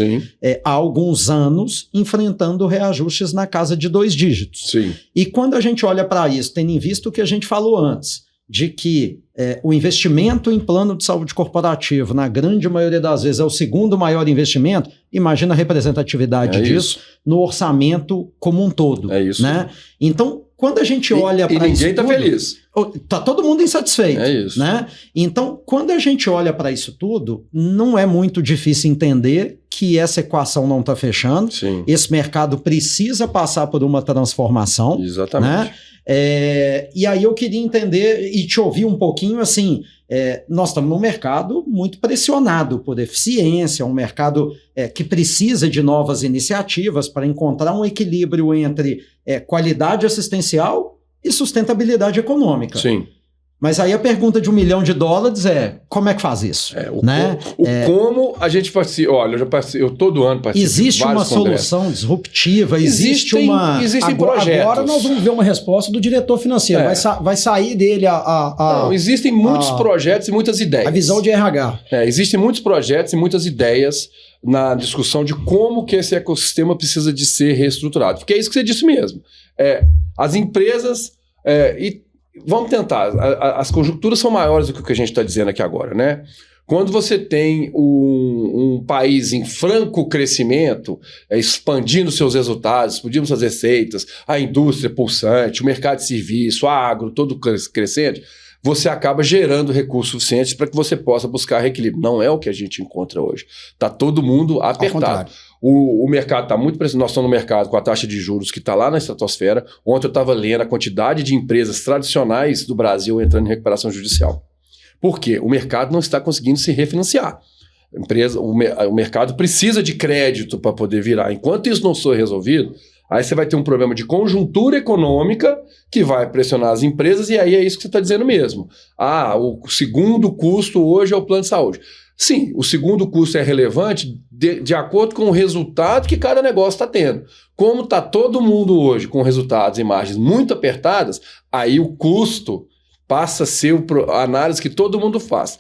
há alguns anos, enfrentando reajustes na casa de 2 dígitos. Sim. E quando a gente olha para isso, tendo em vista o que a gente falou antes, de que o investimento em plano de saúde corporativo, na grande maioria das vezes, é o segundo maior investimento, imagina a representatividade disso no orçamento como um todo. É isso. Né? Então, quando a gente olha para isso. E ninguém está feliz. Tá todo mundo insatisfeito. É isso. Né? Então, quando a gente olha para isso tudo, não é muito difícil entender que essa equação não está fechando. Sim. Esse mercado precisa passar por uma transformação. Exatamente. Né? E aí eu queria entender e te ouvir um pouquinho assim. Nós estamos num mercado muito pressionado por eficiência, um mercado que precisa de novas iniciativas para encontrar um equilíbrio entre qualidade assistencial e sustentabilidade econômica. Sim. Mas aí a pergunta de $1 milhão é, como é que faz isso? Né? Como a gente participa... Olha, eu todo ano participo. Existe uma solução disruptiva, existem projetos. Agora nós vamos ver uma resposta do diretor financeiro. Vai sair dele Não, existem muitos projetos e muitas ideias. A visão de RH. Existem muitos projetos e muitas ideias na discussão de como que esse ecossistema precisa de ser reestruturado. Porque é isso que você disse mesmo. As empresas... Vamos tentar. As conjunturas são maiores do que o que a gente está dizendo aqui agora, né? Quando você tem um país em franco crescimento, expandindo seus resultados, expandindo suas receitas, a indústria pulsante, o mercado de serviço, a agro, todo crescente, você acaba gerando recursos suficientes para que você possa buscar reequilíbrio. Não é o que a gente encontra hoje. Está todo mundo apertado. O mercado está muito pressionado. Nós estamos no mercado com a taxa de juros que está lá na estratosfera. Ontem eu estava lendo a quantidade de empresas tradicionais do Brasil entrando em recuperação judicial. Por quê? O mercado não está conseguindo se refinanciar. O mercado precisa de crédito para poder virar. Enquanto isso não for resolvido, aí você vai ter um problema de conjuntura econômica que vai pressionar as empresas, e aí é isso que você está dizendo mesmo. O segundo custo hoje é o plano de saúde. Sim, o segundo custo é relevante de acordo com o resultado que cada negócio está tendo. Como está todo mundo hoje com resultados e margens muito apertadas, aí o custo passa a ser a análise que todo mundo faz.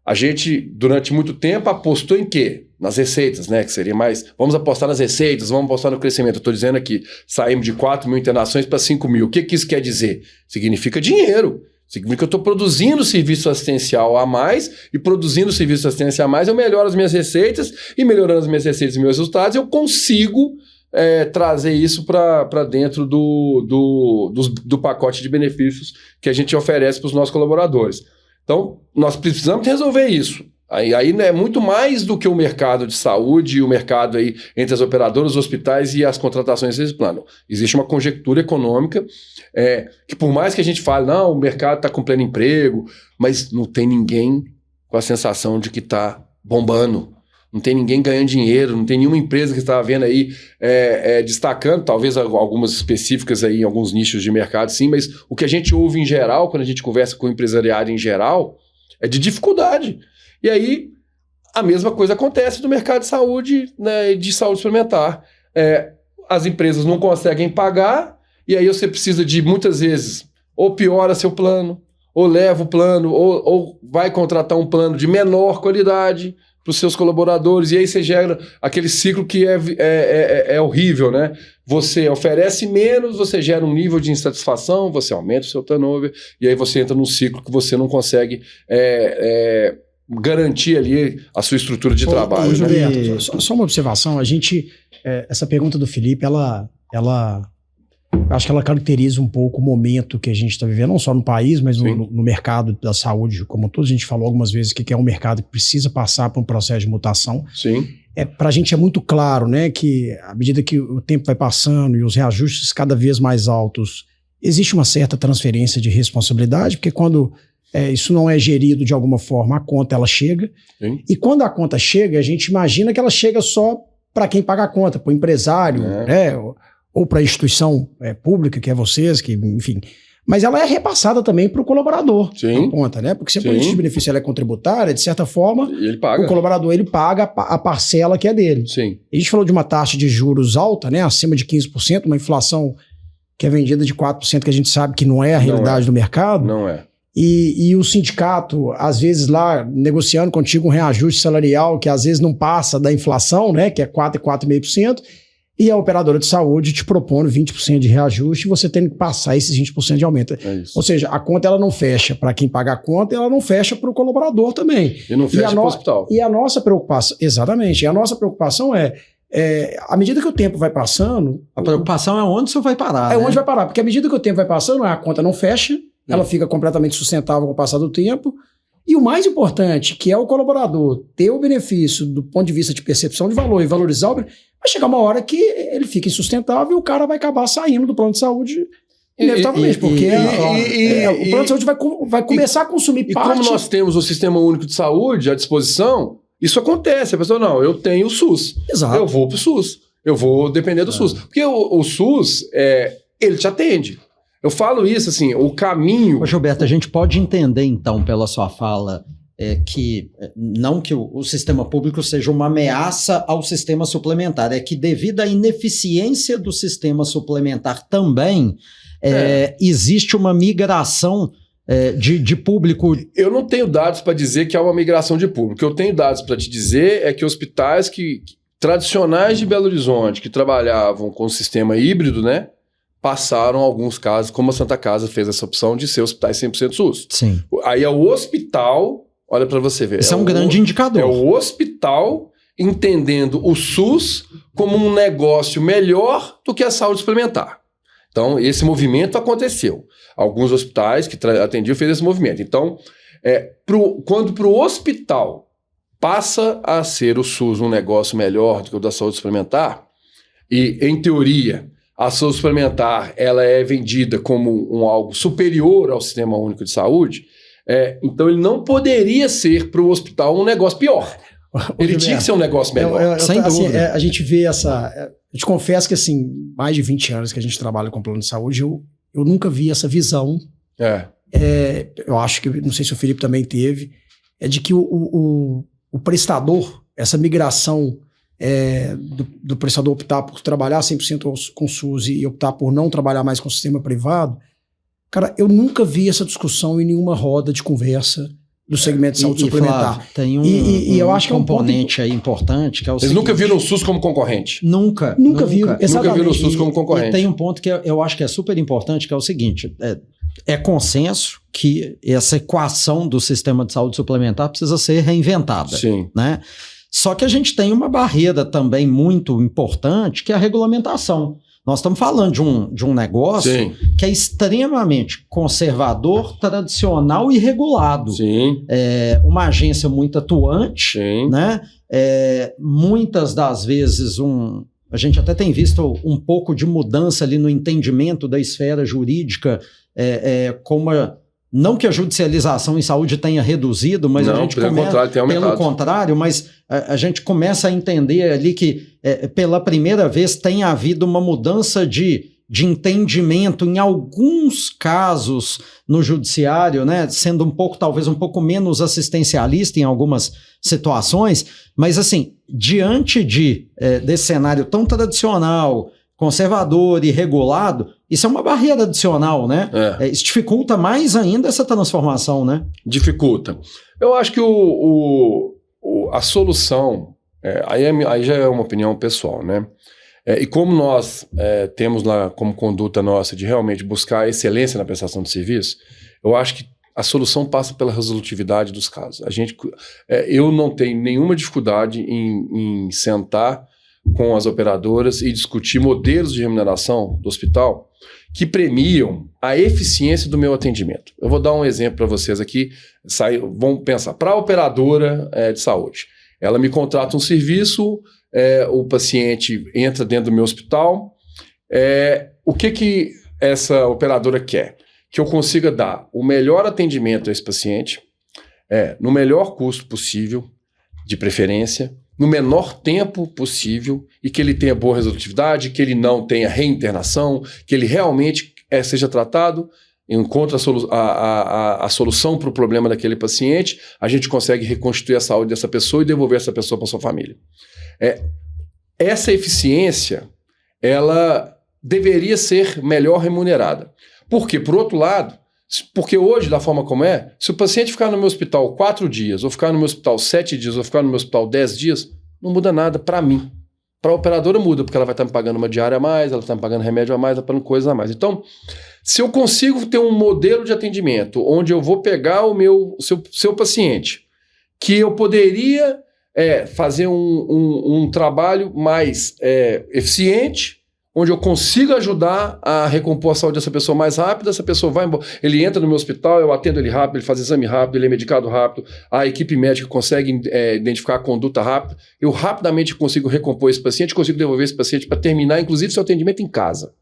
A gente, durante muito tempo, apostou em quê? Nas receitas, né? Que seria mais... Vamos apostar nas receitas, vamos apostar no crescimento. Eu estou dizendo aqui, saímos de 4 mil internações para 5 mil. O que isso quer dizer? Significa dinheiro. Significa que eu estou produzindo serviço assistencial a mais, e produzindo serviço assistencial a mais, eu melhoro as minhas receitas, e melhorando as minhas receitas e meus resultados, eu consigo trazer isso para dentro do pacote de benefícios que a gente oferece para os nossos colaboradores. Então, nós precisamos resolver isso. Aí é muito mais do que o mercado de saúde e o mercado aí entre as operadoras, os hospitais e as contratações desse plano. Existe uma conjectura econômica que, por mais que a gente fale, não, o mercado está com pleno emprego, mas não tem ninguém com a sensação de que está bombando. Não tem ninguém ganhando dinheiro, não tem nenhuma empresa que está vendo aí destacando, talvez algumas específicas aí em alguns nichos de mercado, sim, mas o que a gente ouve em geral, quando a gente conversa com o empresariado em geral, é de dificuldade. E aí, a mesma coisa acontece no mercado de saúde, né, e de saúde suplementar. As empresas não conseguem pagar, e aí você precisa de, muitas vezes, ou piora seu plano, ou leva o plano, ou vai contratar um plano de menor qualidade para os seus colaboradores, e aí você gera aquele ciclo que é horrível, né? Você oferece menos, você gera um nível de insatisfação, você aumenta o seu turnover, e aí você entra num ciclo que você não consegue garantir ali a sua estrutura de trabalho. Né? Gilberto, só uma observação, essa pergunta do Felipe, ela acho que ela caracteriza um pouco o momento que a gente está vivendo, não só no país, mas no mercado da saúde, como todos. A gente falou algumas vezes que é um mercado que precisa passar por um processo de mutação. Sim. Para a gente é muito claro, né, que à medida que o tempo vai passando e os reajustes cada vez mais altos, existe uma certa transferência de responsabilidade, porque quando isso não é gerido de alguma forma, a conta ela chega. Sim. E quando a conta chega, a gente imagina que ela chega só para quem paga a conta, para o empresário, né, ou para a instituição pública, que é vocês, que, enfim. Mas ela é repassada também para o colaborador. Sim. A conta, né? Porque se a política de benefício ela é contributária, de certa forma, ele paga. O colaborador ele paga a parcela que é dele. Sim. A gente falou de uma taxa de juros alta, né? Acima de 15%, uma inflação que é vendida de 4%, que a gente sabe que não é a realidade do mercado. Não é. E o sindicato, às vezes lá, negociando contigo um reajuste salarial que às vezes não passa da inflação, né? Que é 4% e 4,5%. E a operadora de saúde te propondo 20% de reajuste e você tem que passar esses 20% de aumento. Ou seja, a conta ela não fecha para quem paga a conta, ela não fecha para o colaborador também. E não fecha para o hospital. E a nossa preocupação, exatamente, e a nossa preocupação à medida que o tempo vai passando... A preocupação é onde você vai parar. É né? onde vai parar, porque à medida que o tempo vai passando, a conta não fecha, ela fica completamente sustentável com o passar do tempo. E o mais importante, que é o colaborador ter o benefício do ponto de vista de percepção de valor e valorizar o benefício, vai chegar uma hora que ele fica insustentável e o cara vai acabar saindo do plano de saúde inevitavelmente, porque o plano de saúde vai começar a consumir parte... E como nós temos o Sistema Único de Saúde à disposição, isso acontece. A pessoa, não, eu tenho o SUS. Exato. Eu vou pro SUS. Eu vou depender do SUS. Porque o SUS, ele te atende. Eu falo isso, assim, o caminho... Ô, Gilberto, a gente pode entender, então, pela sua fala, que não que o sistema público seja uma ameaça ao sistema suplementar, é que devido à ineficiência do sistema suplementar também, existe uma migração de público... Eu não tenho dados para dizer que há uma migração de público. O que eu tenho dados para te dizer é que hospitais tradicionais de Belo Horizonte, que trabalhavam com o sistema híbrido, né? Passaram alguns casos, como a Santa Casa fez essa opção de ser hospitais 100% SUS. Sim. Aí é o hospital, olha para você ver. Isso é um grande indicador. É o hospital entendendo o SUS como um negócio melhor do que a saúde suplementar. Então, esse movimento aconteceu. Alguns hospitais que atendiam fez esse movimento. Então, quando para o hospital passa a ser o SUS um negócio melhor do que o da saúde suplementar, e, em teoria... a saúde suplementar ela é vendida como algo superior ao Sistema Único de Saúde, então ele não poderia ser para o hospital um negócio pior. Ele tinha que ser um negócio melhor. Sem dúvida. A gente vê eu te confesso que, assim, mais de 20 anos que a gente trabalha com plano de saúde, eu nunca vi essa visão. Eu acho que, não sei se o Felipe também teve, de que o prestador, essa migração... do prestador optar por trabalhar 100% com o SUS e optar por não trabalhar mais com o sistema privado, cara, eu nunca vi essa discussão em nenhuma roda de conversa do segmento de saúde suplementar. Flávio, tem eu acho que é um componente aí importante, que é o seguinte. Eles nunca viram o SUS como concorrente. Nunca viram. Nunca viram o SUS como concorrente. E tem um ponto que eu acho que é super importante, que é o seguinte, é consenso que essa equação do sistema de saúde suplementar precisa ser reinventada. Sim. Né? Só que a gente tem uma barreira também muito importante, que é a regulamentação. Nós estamos falando de um negócio Sim. que é extremamente conservador, tradicional e regulado. Sim. Uma agência muito atuante, Sim. né? Muitas das vezes a gente até tem visto um pouco de mudança ali no entendimento da esfera jurídica, não que a judicialização em saúde tenha reduzido, mas não, a gente pelo contrário, mas a gente começa a entender ali que pela primeira vez tem havido uma mudança de entendimento em alguns casos no judiciário, né, sendo talvez um pouco menos assistencialista em algumas situações, mas assim, diante desse cenário tão tradicional, conservador e regulado, isso é uma barreira adicional, né? Isso dificulta mais ainda essa transformação, né? Dificulta. Eu acho que a solução, aí já é uma opinião pessoal, né? E como nós temos lá como conduta nossa de realmente buscar excelência na prestação de serviço, eu acho que a solução passa pela resolutividade dos casos. Eu não tenho nenhuma dificuldade em sentar com as operadoras e discutir modelos de remuneração do hospital que premiam a eficiência do meu atendimento. Eu vou dar um exemplo para vocês aqui. Vamos pensar, para a operadora de saúde. Ela me contrata um serviço, o paciente entra dentro do meu hospital. O que essa operadora quer? Que eu consiga dar o melhor atendimento a esse paciente, no melhor custo possível, de preferência, no menor tempo possível e que ele tenha boa resolutividade, que ele não tenha reinternação, que ele realmente seja tratado, encontre a solução para o problema daquele paciente, a gente consegue reconstituir a saúde dessa pessoa e devolver essa pessoa para sua família. Essa eficiência, ela deveria ser melhor remunerada. Por quê? Por outro lado, porque hoje, da forma como se o paciente ficar no meu hospital 4 dias, ou ficar no meu hospital 7 dias, ou ficar no meu hospital 10 dias, não muda nada para mim. Para a operadora muda, porque ela vai estar me pagando uma diária a mais, ela está me pagando remédio a mais, ela está pagando coisa a mais. Então, se eu consigo ter um modelo de atendimento onde eu vou pegar o seu paciente, que eu poderia é fazer um trabalho mais eficiente, onde eu consigo ajudar a recompor a saúde dessa pessoa mais rápido, essa pessoa vai embora, ele entra no meu hospital, eu atendo ele rápido, ele faz exame rápido, ele é medicado rápido, a equipe médica consegue identificar a conduta rápida, eu rapidamente consigo recompor esse paciente, consigo devolver esse paciente para terminar, inclusive, seu atendimento em casa.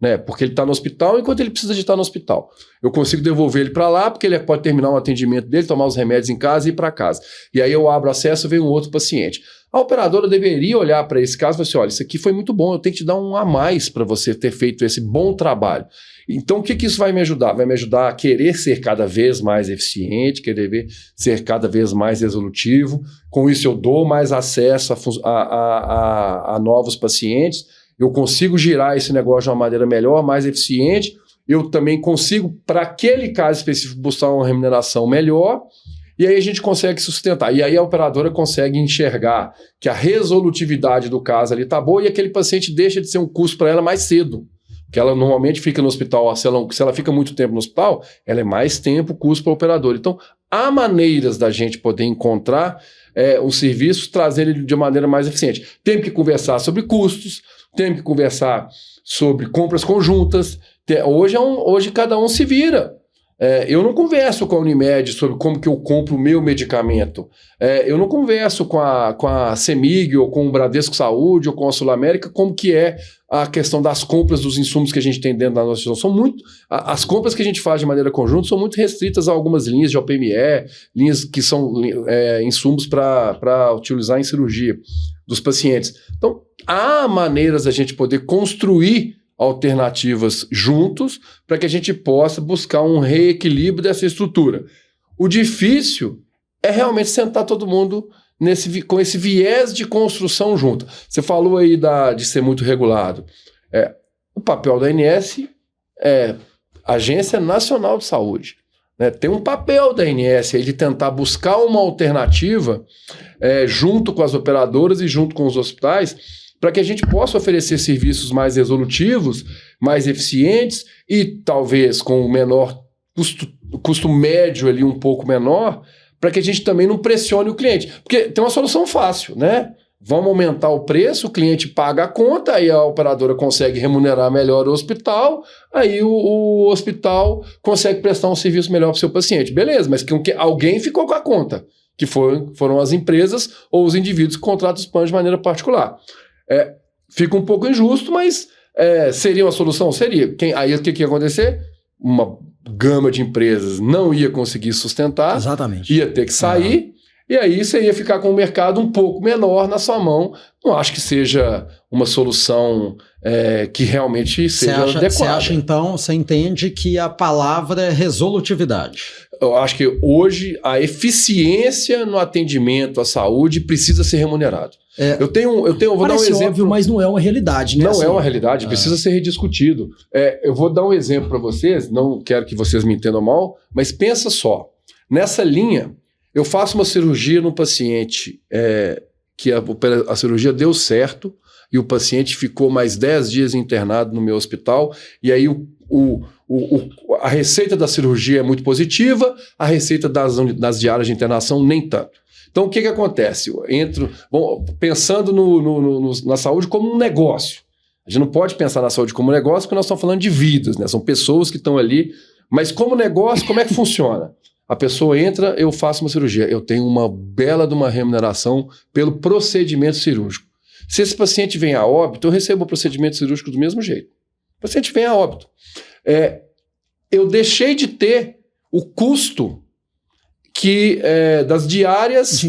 Né? Porque ele está no hospital enquanto ele precisa de estar no hospital. Eu consigo devolver ele para lá, porque ele pode terminar o atendimento dele, tomar os remédios em casa e ir para casa. E aí eu abro acesso e vem um outro paciente. A operadora deveria olhar para esse caso e falar assim, olha, isso aqui foi muito bom, eu tenho que te dar um a mais para você ter feito esse bom trabalho. Então o que isso vai me ajudar? Vai me ajudar a querer ser cada vez mais eficiente, querer ser cada vez mais resolutivo. Com isso eu dou mais acesso a novos pacientes. Eu consigo girar esse negócio de uma maneira melhor, mais eficiente. Eu também consigo, para aquele caso específico, buscar uma remuneração melhor. E aí a gente consegue sustentar. E aí a operadora consegue enxergar que a resolutividade do caso ali está boa e aquele paciente deixa de ser um custo para ela mais cedo. Porque ela normalmente fica no hospital, se ela fica muito tempo no hospital, ela é mais tempo custo para a operadora. Então, há maneiras da gente poder encontrar um serviço, trazer ele de maneira mais eficiente. Temos que conversar sobre custos, temos que conversar sobre compras conjuntas. Hoje cada um se vira. Eu não converso com a Unimed sobre como que eu compro o meu medicamento. Eu não converso com a CEMIG ou com o Bradesco Saúde ou com a Sul América como que é a questão das compras dos insumos que a gente tem dentro da nossa instituição. As compras que a gente faz de maneira conjunta são muito restritas a algumas linhas de OPME, linhas que são insumos para utilizar em cirurgia dos pacientes. Então, há maneiras da gente poder construir alternativas juntos para que a gente possa buscar um reequilíbrio dessa estrutura. O difícil é realmente sentar todo mundo com esse viés de construção junto. Você falou aí de ser muito regulado. O papel da ANS é Agência Nacional de Saúde. Né? Tem um papel da ANS aí de tentar buscar uma alternativa junto com as operadoras e junto com os hospitais para que a gente possa oferecer serviços mais resolutivos, mais eficientes e talvez com o menor custo médio ali um pouco menor, para que a gente também não pressione o cliente. Porque tem uma solução fácil, né? Vamos aumentar o preço, o cliente paga a conta, aí a operadora consegue remunerar melhor o hospital, aí o hospital consegue prestar um serviço melhor para o seu paciente. Beleza, mas que alguém ficou com a conta, que foram as empresas ou os indivíduos que contratam os planos de maneira particular. Fica um pouco injusto, mas seria uma solução? Seria. Aí o que ia acontecer? Uma gama de empresas não ia conseguir sustentar. Exatamente. Ia ter que sair, e aí você ia ficar com o mercado um pouco menor na sua mão. Não acho que seja uma solução que realmente seja adequada. Você acha, então, você entende que a palavra é resolutividade? Eu acho que hoje a eficiência no atendimento à saúde precisa ser remunerado. Vou dar um exemplo. Óbvio, mas não é uma realidade, né? Não é uma realidade, precisa ser rediscutido. Eu vou dar um exemplo para vocês, não quero que vocês me entendam mal, mas pensa só. Nessa linha, eu faço uma cirurgia no paciente que a cirurgia deu certo e o paciente ficou mais 10 dias internado no meu hospital, e aí a receita da cirurgia é muito positiva, a receita das diárias de internação nem tanto. Então, o que acontece? Pensando na saúde como um negócio. A gente não pode pensar na saúde como um negócio porque nós estamos falando de vidas, né? São pessoas que estão ali. Mas como negócio, como é que funciona? A pessoa entra, eu faço uma cirurgia. Eu tenho uma bela de uma remuneração pelo procedimento cirúrgico. Se esse paciente vem a óbito, eu recebo o procedimento cirúrgico do mesmo jeito. O paciente vem a óbito. Eu deixei de ter o custo das diárias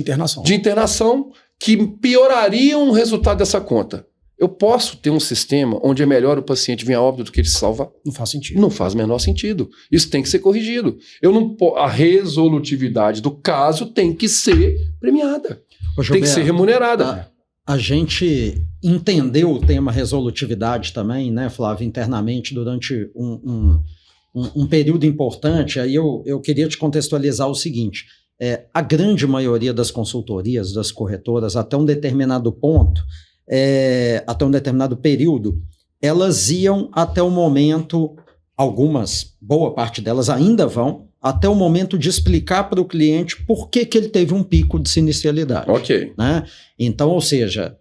de internação que piorariam o resultado dessa conta. Eu posso ter um sistema onde é melhor o paciente vir a óbito do que ele se salvar? Não faz sentido. Não faz o menor sentido. Isso tem que ser corrigido. A resolutividade do caso tem que ser premiada. Tem que ser remunerada. A gente entendeu o tema resolutividade também, né, Flávio, internamente durante um período importante. Aí eu queria te contextualizar o seguinte: a grande maioria das consultorias, das corretoras, até um determinado ponto, até um determinado período, elas iam até o momento, algumas, boa parte delas ainda vão, até o momento de explicar para o cliente por que ele teve um pico de sinistralidade. Ok. Né? Então, ou seja,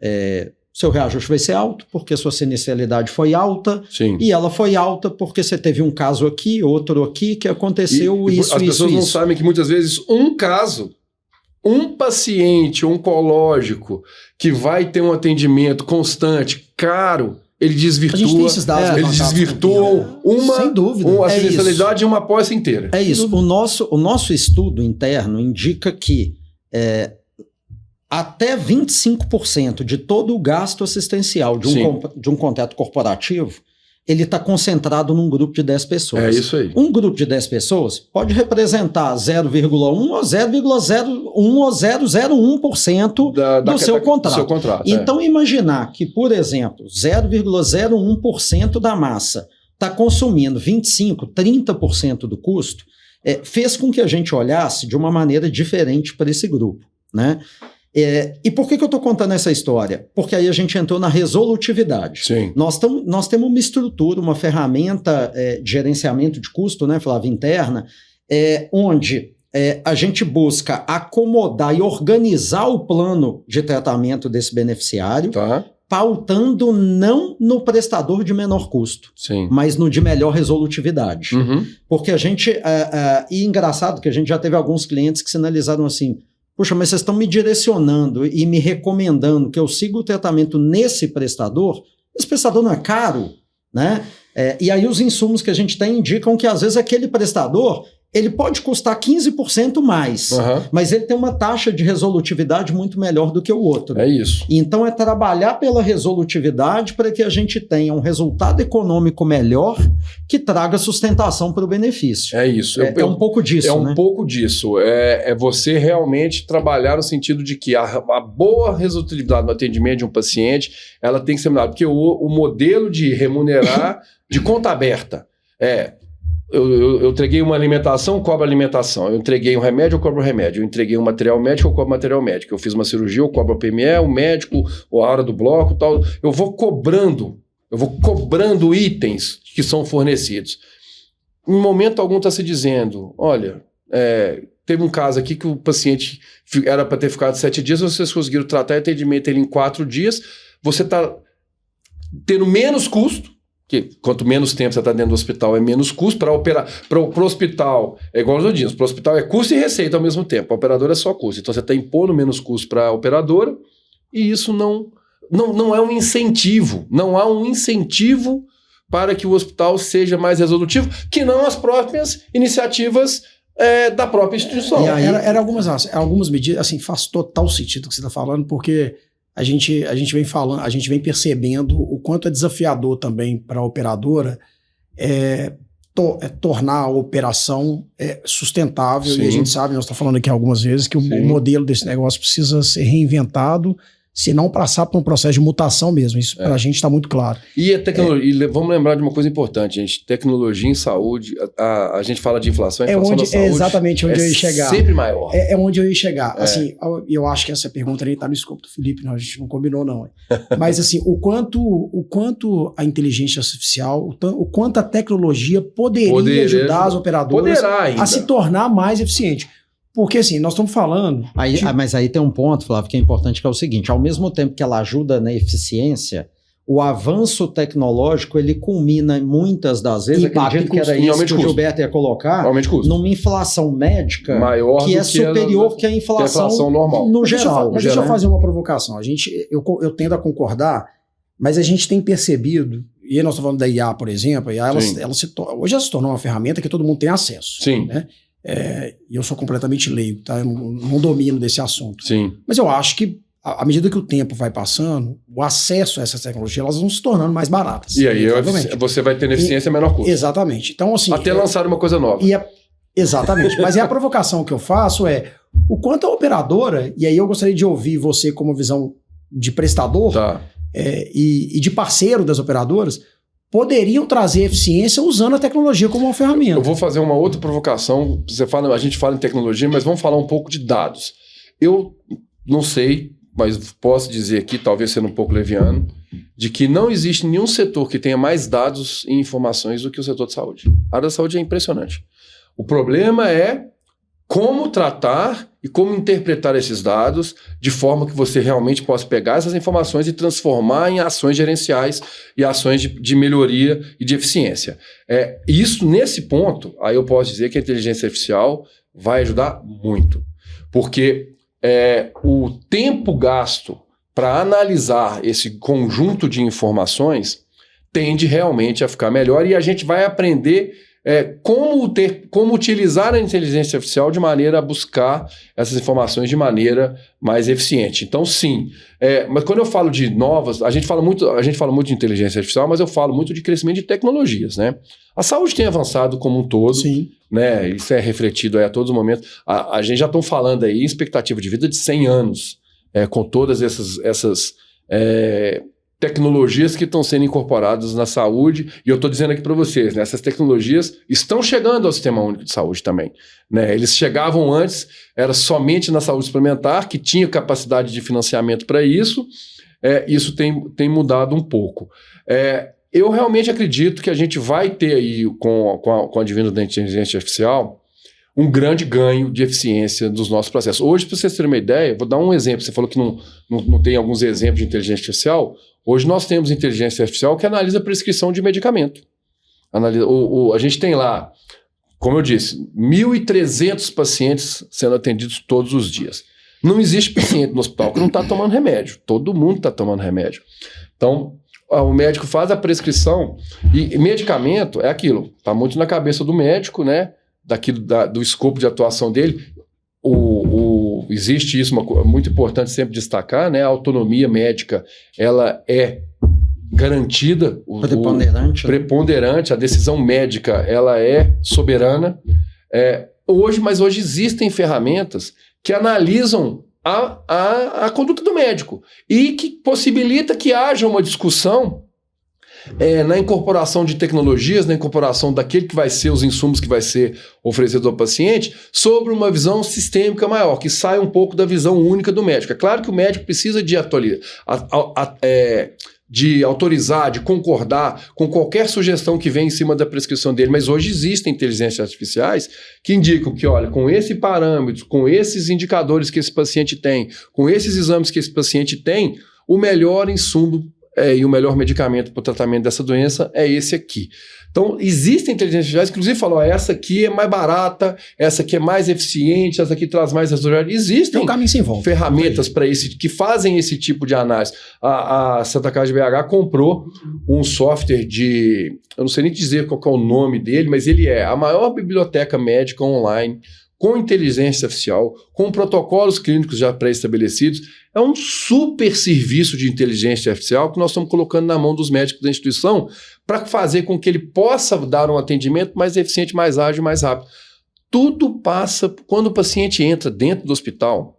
seu reajuste vai ser alto porque sua sinistralidade foi alta. Sim. E ela foi alta porque você teve um caso aqui, outro aqui, que aconteceu isso. As pessoas não sabem que muitas vezes um caso, um paciente oncológico que vai ter um atendimento constante, caro, ele desvirtua. A gente tem esses dados ele desvirtua sem dúvida. A sinistralidade de uma apólice inteira. É isso. O nosso estudo interno indica que até 25% de todo o gasto assistencial de um contrato corporativo, ele está concentrado num grupo de 10 pessoas. É isso aí. Um grupo de 10 pessoas pode representar 0,1 ou 0,01 ou 0,01% do seu contrato. Então, imaginar que, por exemplo, 0,01% da massa está consumindo 25%, 30% do custo, fez com que a gente olhasse de uma maneira diferente para esse grupo, né? E por que eu estou contando essa história? Porque aí a gente entrou na resolutividade. Sim. Nós temos uma estrutura, uma ferramenta de gerenciamento de custo, né, Flávio, interna, onde a gente busca acomodar e organizar o plano de tratamento desse beneficiário, pautando não no prestador de menor custo, mas no de melhor resolutividade. Uhum. Porque a gente... e engraçado que a gente já teve alguns clientes que sinalizaram assim: puxa, mas vocês estão me direcionando e me recomendando que eu siga o tratamento nesse prestador. Esse prestador não é caro, né? E aí os insumos que a gente tem indicam que às vezes aquele prestador, ele pode custar 15% mais, mas ele tem uma taxa de resolutividade muito melhor do que o outro. É isso. Então é trabalhar pela resolutividade para que a gente tenha um resultado econômico melhor que traga sustentação para o benefício. É isso. É um pouco disso, né? É um pouco disso. É você realmente trabalhar no sentido de que a boa resolutividade no atendimento de um paciente, ela tem que ser melhor. Porque o modelo de remunerar de conta aberta eu entreguei uma alimentação, eu cobro alimentação. Eu entreguei um remédio, eu cobro remédio. Eu entreguei um material médico, eu cobro material médico. Eu fiz uma cirurgia, eu cobro a PME, o médico, a hora do bloco, tal. Eu vou cobrando itens que são fornecidos. Em momento algum está se dizendo, olha, teve um caso aqui que o paciente era para ter ficado 7 dias, vocês conseguiram tratar e atendimento ele em 4 dias, você está tendo menos custo, que quanto menos tempo você está dentro do hospital é menos custo para operar. Para o hospital, é igual eu disse, para o hospital é custo e receita ao mesmo tempo. A operadora é só custo. Então você está impondo menos custo para a operadora e isso não é um incentivo. Não há um incentivo para que o hospital seja mais resolutivo, que não as próprias iniciativas da própria instituição. E aí, era algumas medidas, assim, faz total sentido o que você está falando, porque a gente vem percebendo o quanto é desafiador também para a operadora tornar a operação sustentável. Sim. E a gente sabe, nós estamos falando aqui algumas vezes, que o modelo desse negócio precisa ser reinventado, se não passar por um processo de mutação mesmo. Isso para a gente está muito claro. E a tecnologia, e vamos lembrar de uma coisa importante, gente. Tecnologia em saúde, a gente fala de inflação, a inflação da saúde é exatamente onde eu ia chegar. Sempre maior. É onde eu ia chegar. Assim, eu acho que essa pergunta ali está no escopo do Felipe, não, a gente não combinou não. Mas assim, o quanto a inteligência artificial, o quanto a tecnologia poderia ajudar as operadoras a se tornar mais eficiente. Porque assim, nós estamos falando... Mas aí tem um ponto, Flávio, que é importante, que é o seguinte: ao mesmo tempo que ela ajuda na eficiência, o avanço tecnológico, ele culmina muitas das vezes, acredito que era isso que o Gilberto ia colocar, numa inflação médica maior que é superior que a inflação normal. No geral. Mas deixa eu fazer uma provocação. Eu tendo a concordar, mas a gente tem percebido, e aí nós estamos falando da IA, por exemplo, a IA, hoje ela se tornou uma ferramenta que todo mundo tem acesso. Sim. Né? E eu sou completamente leigo, tá? Eu não domino desse assunto. Sim. Mas eu acho que, à medida que o tempo vai passando, o acesso a essas tecnologias, elas vão se tornando mais baratas. E aí você vai tendo eficiência e menor custo. Exatamente. Então, assim, até lançar uma coisa nova. Exatamente. Mas a provocação que eu faço o quanto a operadora, e aí eu gostaria de ouvir você como visão de prestador e de parceiro das operadoras, poderiam trazer eficiência usando a tecnologia como uma ferramenta. Eu vou fazer uma outra provocação. A gente fala em tecnologia, mas vamos falar um pouco de dados. Eu não sei, mas posso dizer aqui, talvez sendo um pouco leviano, de que não existe nenhum setor que tenha mais dados e informações do que o setor de saúde. A área da saúde é impressionante. O problema é como tratar e como interpretar esses dados de forma que você realmente possa pegar essas informações e transformar em ações gerenciais e ações de melhoria e de eficiência. Isso, nesse ponto, aí eu posso dizer que a inteligência artificial vai ajudar muito, porque o tempo gasto para analisar esse conjunto de informações tende realmente a ficar melhor e a gente vai aprender como utilizar a inteligência artificial de maneira a buscar essas informações de maneira mais eficiente. Então, sim. Mas quando eu falo de novas, a gente fala muito de inteligência artificial, mas eu falo muito de crescimento de tecnologias, né? A saúde tem avançado como um todo, Sim. né? Isso é refletido a todos os momentos. A gente já está falando aí em expectativa de vida de 100 anos, com todas essas tecnologias que estão sendo incorporadas na saúde, e eu estou dizendo aqui para vocês, né, essas tecnologias estão chegando ao Sistema Único de Saúde também. Né? Eles chegavam antes, era somente na saúde suplementar, que tinha capacidade de financiamento para isso, isso tem mudado um pouco. Eu realmente acredito que a gente vai ter aí, com o advento da inteligência artificial, um grande ganho de eficiência dos nossos processos. Hoje, para vocês terem uma ideia, vou dar um exemplo. Você falou que não tem alguns exemplos de inteligência artificial. Hoje nós temos inteligência artificial que analisa a prescrição de medicamento. A gente tem lá, como eu disse, 1.300 pacientes sendo atendidos todos os dias. Não existe paciente no hospital que não está tomando remédio. Todo mundo está tomando remédio. Então, o médico faz a prescrição e medicamento é aquilo. Está muito na cabeça do médico, né? Do escopo de atuação dele. Existe isso, muito importante sempre destacar, né? A autonomia médica, ela é garantida. Preponderante, a decisão médica, ela é soberana. Mas hoje existem ferramentas que analisam a conduta do médico e que possibilita que haja uma discussão na incorporação de tecnologias, na incorporação daquele que vai ser os insumos que vai ser oferecido ao paciente, sobre uma visão sistêmica maior, que sai um pouco da visão única do médico. É claro que o médico precisa de autorizar, de concordar com qualquer sugestão que vem em cima da prescrição dele, mas hoje existem inteligências artificiais que indicam que, olha, com esse parâmetro, com esses indicadores que esse paciente tem, com esses exames que esse paciente tem, o melhor insumo e o melhor medicamento para o tratamento dessa doença é esse aqui. Então, existem inteligências artificiais que, inclusive, falam, essa aqui é mais barata, essa aqui é mais eficiente, essa aqui traz mais resultados. Existem ferramentas para que fazem esse tipo de análise. A Santa Casa de BH comprou um software eu não sei nem dizer qual é o nome dele, mas ele é a maior biblioteca médica online com inteligência artificial, com protocolos clínicos já pré-estabelecidos. É um super serviço de inteligência artificial que nós estamos colocando na mão dos médicos da instituição para fazer com que ele possa dar um atendimento mais eficiente, mais ágil, mais rápido. Tudo passa, quando o paciente entra dentro do hospital,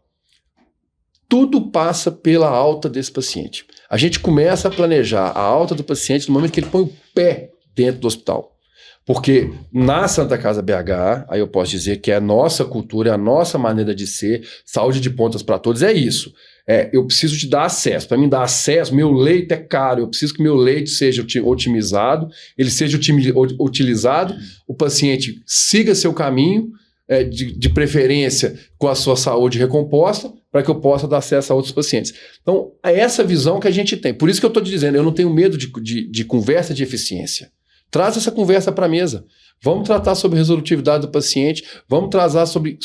tudo passa pela alta desse paciente. A gente começa a planejar a alta do paciente no momento que ele põe o pé dentro do hospital. Porque na Santa Casa BH, aí eu posso dizer que é a nossa cultura, é a nossa maneira de ser, saúde de pontas para todos, é isso. Eu preciso te dar acesso. Para mim dar acesso, meu leito é caro, eu preciso que meu leito seja otimizado, ele seja utilizado, o paciente siga seu caminho, de preferência com a sua saúde recomposta, para que eu possa dar acesso a outros pacientes. Então, é essa visão que a gente tem. Por isso que eu estou te dizendo, eu não tenho medo de conversa de eficiência. Traz essa conversa para a mesa. Vamos tratar sobre a resolutividade do paciente, vamos tratar sobre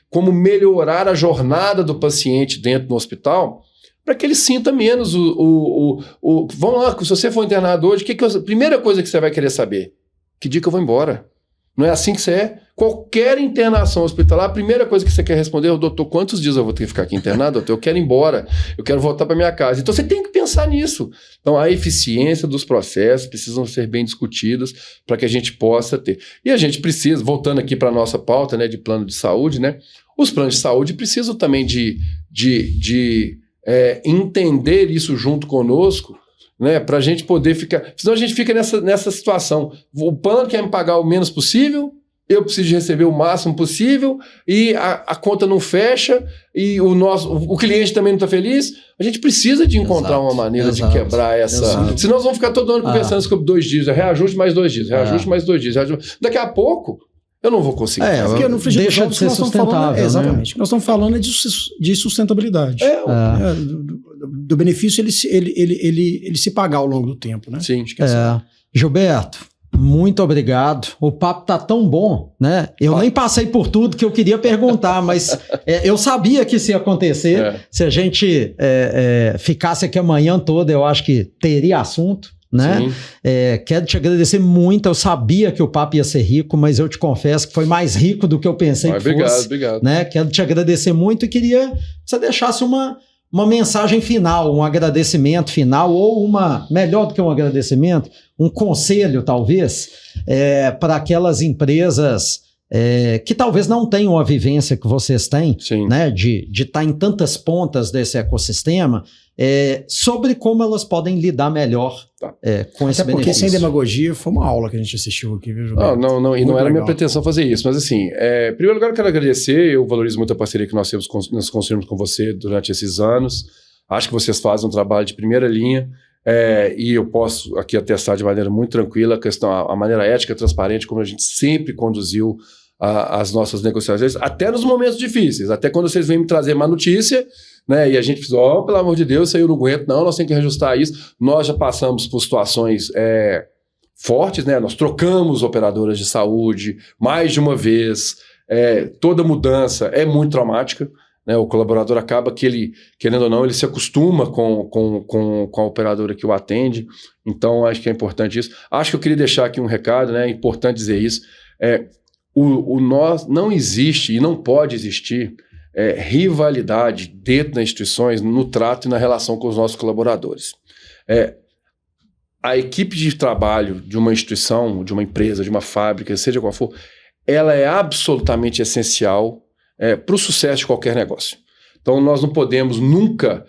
como melhorar a jornada do paciente dentro do hospital, para que ele sinta menos Vamos lá, se você for internado hoje, a primeira coisa que você vai querer saber? Que dia que eu vou embora? Não é assim que você é? Qualquer internação hospitalar, a primeira coisa que você quer responder é: doutor, quantos dias eu vou ter que ficar aqui internado? Doutor, eu quero ir embora, eu quero voltar para minha casa. Então você tem que pensar nisso. Então a eficiência dos processos precisam ser bem discutidas para que a gente possa ter. E a gente precisa, voltando aqui para a nossa pauta, né, de plano de saúde, né, os planos de saúde precisam também de entender isso junto conosco, né, para a gente poder ficar. Senão a gente fica nessa situação. O plano quer me pagar o menos possível, eu preciso receber o máximo possível e a conta não fecha e o cliente também não está feliz. A gente precisa de encontrar uma maneira de quebrar essa. Senão nós vamos ficar todo ano conversando sobre 2 dias, reajuste mais 2 dias, reajuste mais 2 dias. Daqui a pouco eu não vou conseguir. Porque no frigir deixa de ser sustentável. Exatamente. O que nós estamos falando é de sustentabilidade. Do benefício ele se pagar ao longo do tempo, né? Sim. Acho que é Gilberto, muito obrigado. O papo tá tão bom, né? Eu nem passei por tudo que eu queria perguntar, mas eu sabia que isso ia acontecer. Se a gente ficasse aqui a manhã toda, eu acho que teria assunto, né? Quero te agradecer muito. Eu sabia que o papo ia ser rico, mas eu te confesso que foi mais rico do que eu pensei que fosse. Obrigado. Né? Quero te agradecer muito e queria que você deixasse uma mensagem final, um agradecimento final, ou melhor do que um agradecimento, um conselho, talvez, para aquelas empresas que talvez não tenham a vivência que vocês têm, né, de estar em tantas pontas desse ecossistema, sobre como elas podem lidar melhor com esse benefício. Porque sem demagogia foi uma aula que a gente assistiu aqui, viu, Gilberto? Não, e não era minha pretensão fazer isso, mas assim, em primeiro lugar eu quero agradecer, eu valorizo muito a parceria que nós construímos com você durante esses anos, acho que vocês fazem um trabalho de primeira linha, e eu posso aqui atestar de maneira muito tranquila a maneira ética, transparente, como a gente sempre conduziu as nossas negociações, até nos momentos difíceis, até quando vocês vêm me trazer má notícia, né? E a gente fez, pelo amor de Deus, isso aí eu não aguento, não, nós temos que reajustar isso. Nós já passamos por situações fortes, né? Nós trocamos operadoras de saúde mais de uma vez, toda mudança é muito traumática, né? O colaborador acaba que ele, querendo ou não, ele se acostuma com a operadora que o atende, então acho que é importante isso. Acho que eu queria deixar aqui um recado, né? É importante dizer isso, nós não existe e não pode existir rivalidade dentro das instituições no trato e na relação com os nossos colaboradores. A equipe de trabalho de uma instituição, de uma empresa, de uma fábrica, seja qual for, ela é absolutamente essencial para o sucesso de qualquer negócio. Então nós não podemos nunca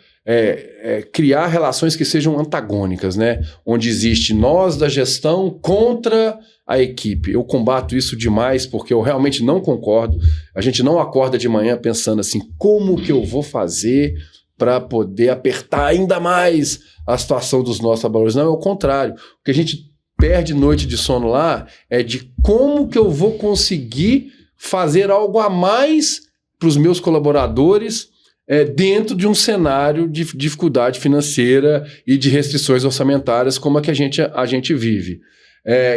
criar relações que sejam antagônicas, né? Onde existe nós da gestão contra a equipe. Eu combato isso demais porque eu realmente não concordo. A gente não acorda de manhã pensando assim, como que eu vou fazer para poder apertar ainda mais a situação dos nossos trabalhadores? Não, é o contrário. O que a gente perde noite de sono lá é de como que eu vou conseguir fazer algo a mais para os meus colaboradores dentro de um cenário de dificuldade financeira e de restrições orçamentárias como a que a gente vive.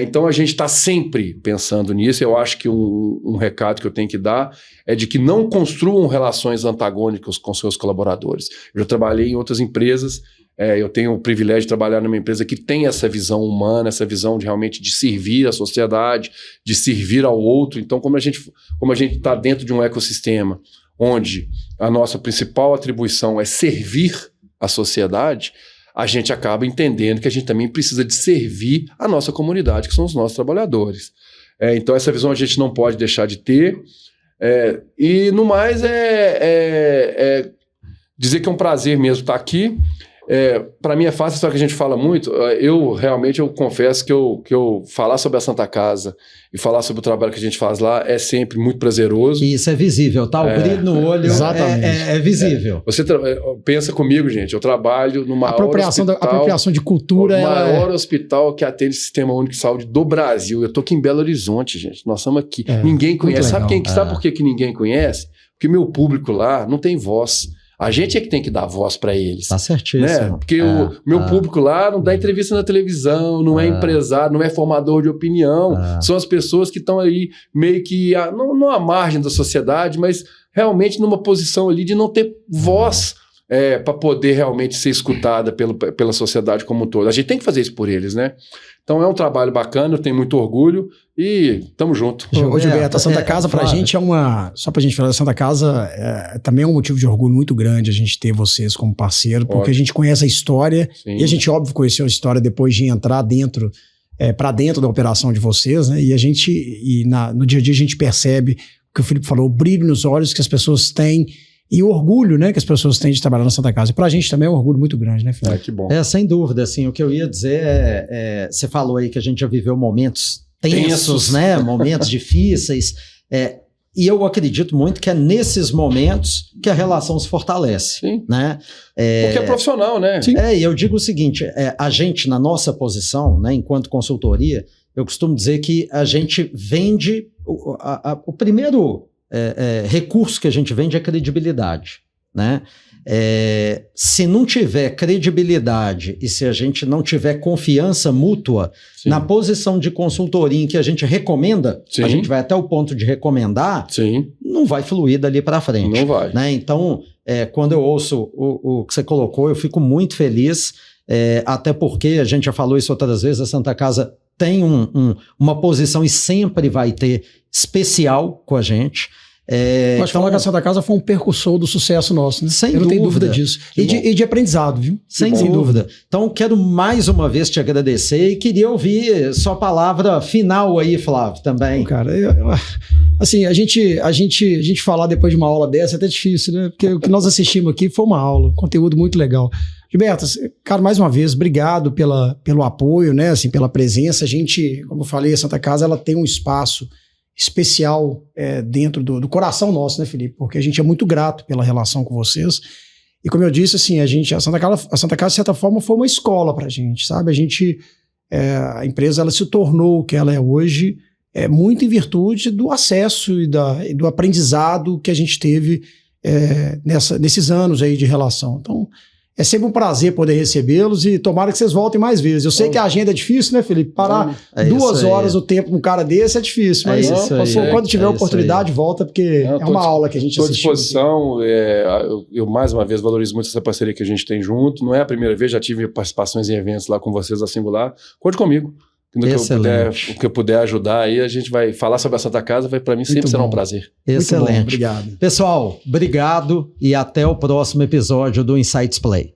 Então a gente está sempre pensando nisso. Eu acho que um recado que eu tenho que dar é de que não construam relações antagônicas com seus colaboradores. Eu já trabalhei em outras empresas, eu tenho o privilégio de trabalhar numa empresa que tem essa visão humana, essa visão de realmente de servir a sociedade, de servir ao outro. Então como a gente está dentro de um ecossistema onde a nossa principal atribuição é servir a sociedade, a gente acaba entendendo que a gente também precisa de servir a nossa comunidade, que são os nossos trabalhadores. Então essa visão a gente não pode deixar de ter. E no mais dizer que é um prazer mesmo estar aqui. Para mim é fácil, só que a gente fala muito. Eu confesso que eu falar sobre a Santa Casa e falar sobre o trabalho que a gente faz lá é sempre muito prazeroso. E isso é visível, tá? O brilho no olho é visível. Você pensa comigo, gente, eu trabalho no maior apropriação de cultura. O maior hospital que atende o Sistema Único de Saúde do Brasil. Eu tô aqui em Belo Horizonte, gente. Nós estamos aqui. Ninguém conhece. Sabe por que ninguém conhece? Porque meu público lá não tem voz. A gente é que tem que dar voz para eles. Tá certíssimo. Né? Porque o meu público lá não dá entrevista na televisão, não é empresário, não é formador de opinião. São as pessoas que estão aí meio que, não à margem da sociedade, mas realmente numa posição ali de não ter voz para poder realmente ser escutada pela sociedade como um todo. A gente tem que fazer isso por eles, né? Então é um trabalho bacana, eu tenho muito orgulho e tamo junto. Gilberto, a Santa Casa pra gente só pra gente falar, a Santa Casa também é um motivo de orgulho muito grande a gente ter vocês como parceiro, porque a gente conhece a história. Sim. E a gente, óbvio, conheceu a história depois de entrar para dentro da operação de vocês, né? E no dia a dia a gente percebe o que o Felipe falou, o brilho nos olhos que as pessoas têm e o orgulho, né, que as pessoas têm de trabalhar na Santa Casa. E pra gente também é um orgulho muito grande, né, Felipe? Que bom. Sem dúvida, assim, o que eu ia dizer você falou aí que a gente já viveu momentos tensos, né, momentos difíceis, e eu acredito muito que é nesses momentos que a relação se fortalece. Sim. Né? Porque é profissional, né? E eu digo o seguinte, a gente, na nossa posição, né, enquanto consultoria, eu costumo dizer que a gente vende, o primeiro recurso que a gente vende é credibilidade, né? Se não tiver credibilidade e se a gente não tiver confiança mútua Sim. na posição de consultoria em que a gente recomenda, Sim. a gente vai até o ponto de recomendar, Sim. não vai fluir dali para frente. Não vai. Né? Então, quando eu ouço o que você colocou, eu fico muito feliz, até porque a gente já falou isso outras vezes, a Santa Casa tem uma posição e sempre vai ter especial com a gente. Pode falar que a Santa Casa foi um percussor do sucesso nosso, né? Sem Eu não tenho dúvida. dúvida disso. E de aprendizado, viu? Sem dúvida. Então, quero mais uma vez te agradecer e queria ouvir sua palavra final aí, Flávio, também. Cara, assim, a gente falar depois de uma aula dessa é até difícil, né? Porque o que nós assistimos aqui foi uma aula, conteúdo muito legal. Gilberto, cara, mais uma vez, obrigado pelo apoio, né? Assim, pela presença. A gente, como eu falei, a Santa Casa ela tem um espaço especial dentro do coração nosso, né, Felipe? Porque a gente é muito grato pela relação com vocês. E como eu disse, assim, a Santa Casa, de certa forma, foi uma escola pra gente, sabe? A empresa, ela se tornou o que ela é hoje, muito em virtude do acesso e do aprendizado que a gente teve nesses anos aí de relação. Então, é sempre um prazer poder recebê-los e tomara que vocês voltem mais vezes. Eu sei que a agenda é difícil, né, Felipe? Parar 2 horas o tempo com um cara desse é difícil, mas quando tiver oportunidade, volta, porque é uma aula que a gente assistiu. Estou à disposição. Eu, mais uma vez, valorizo muito essa parceria que a gente tem junto. Não é a primeira vez, já tive participações em eventos lá com vocês, a Singular. Conte comigo. No que eu puder ajudar aí, a gente vai falar sobre a Santa Casa, para mim sempre será um prazer. Excelente. Muito bom, obrigado. Pessoal, obrigado e até o próximo episódio do Insights Play.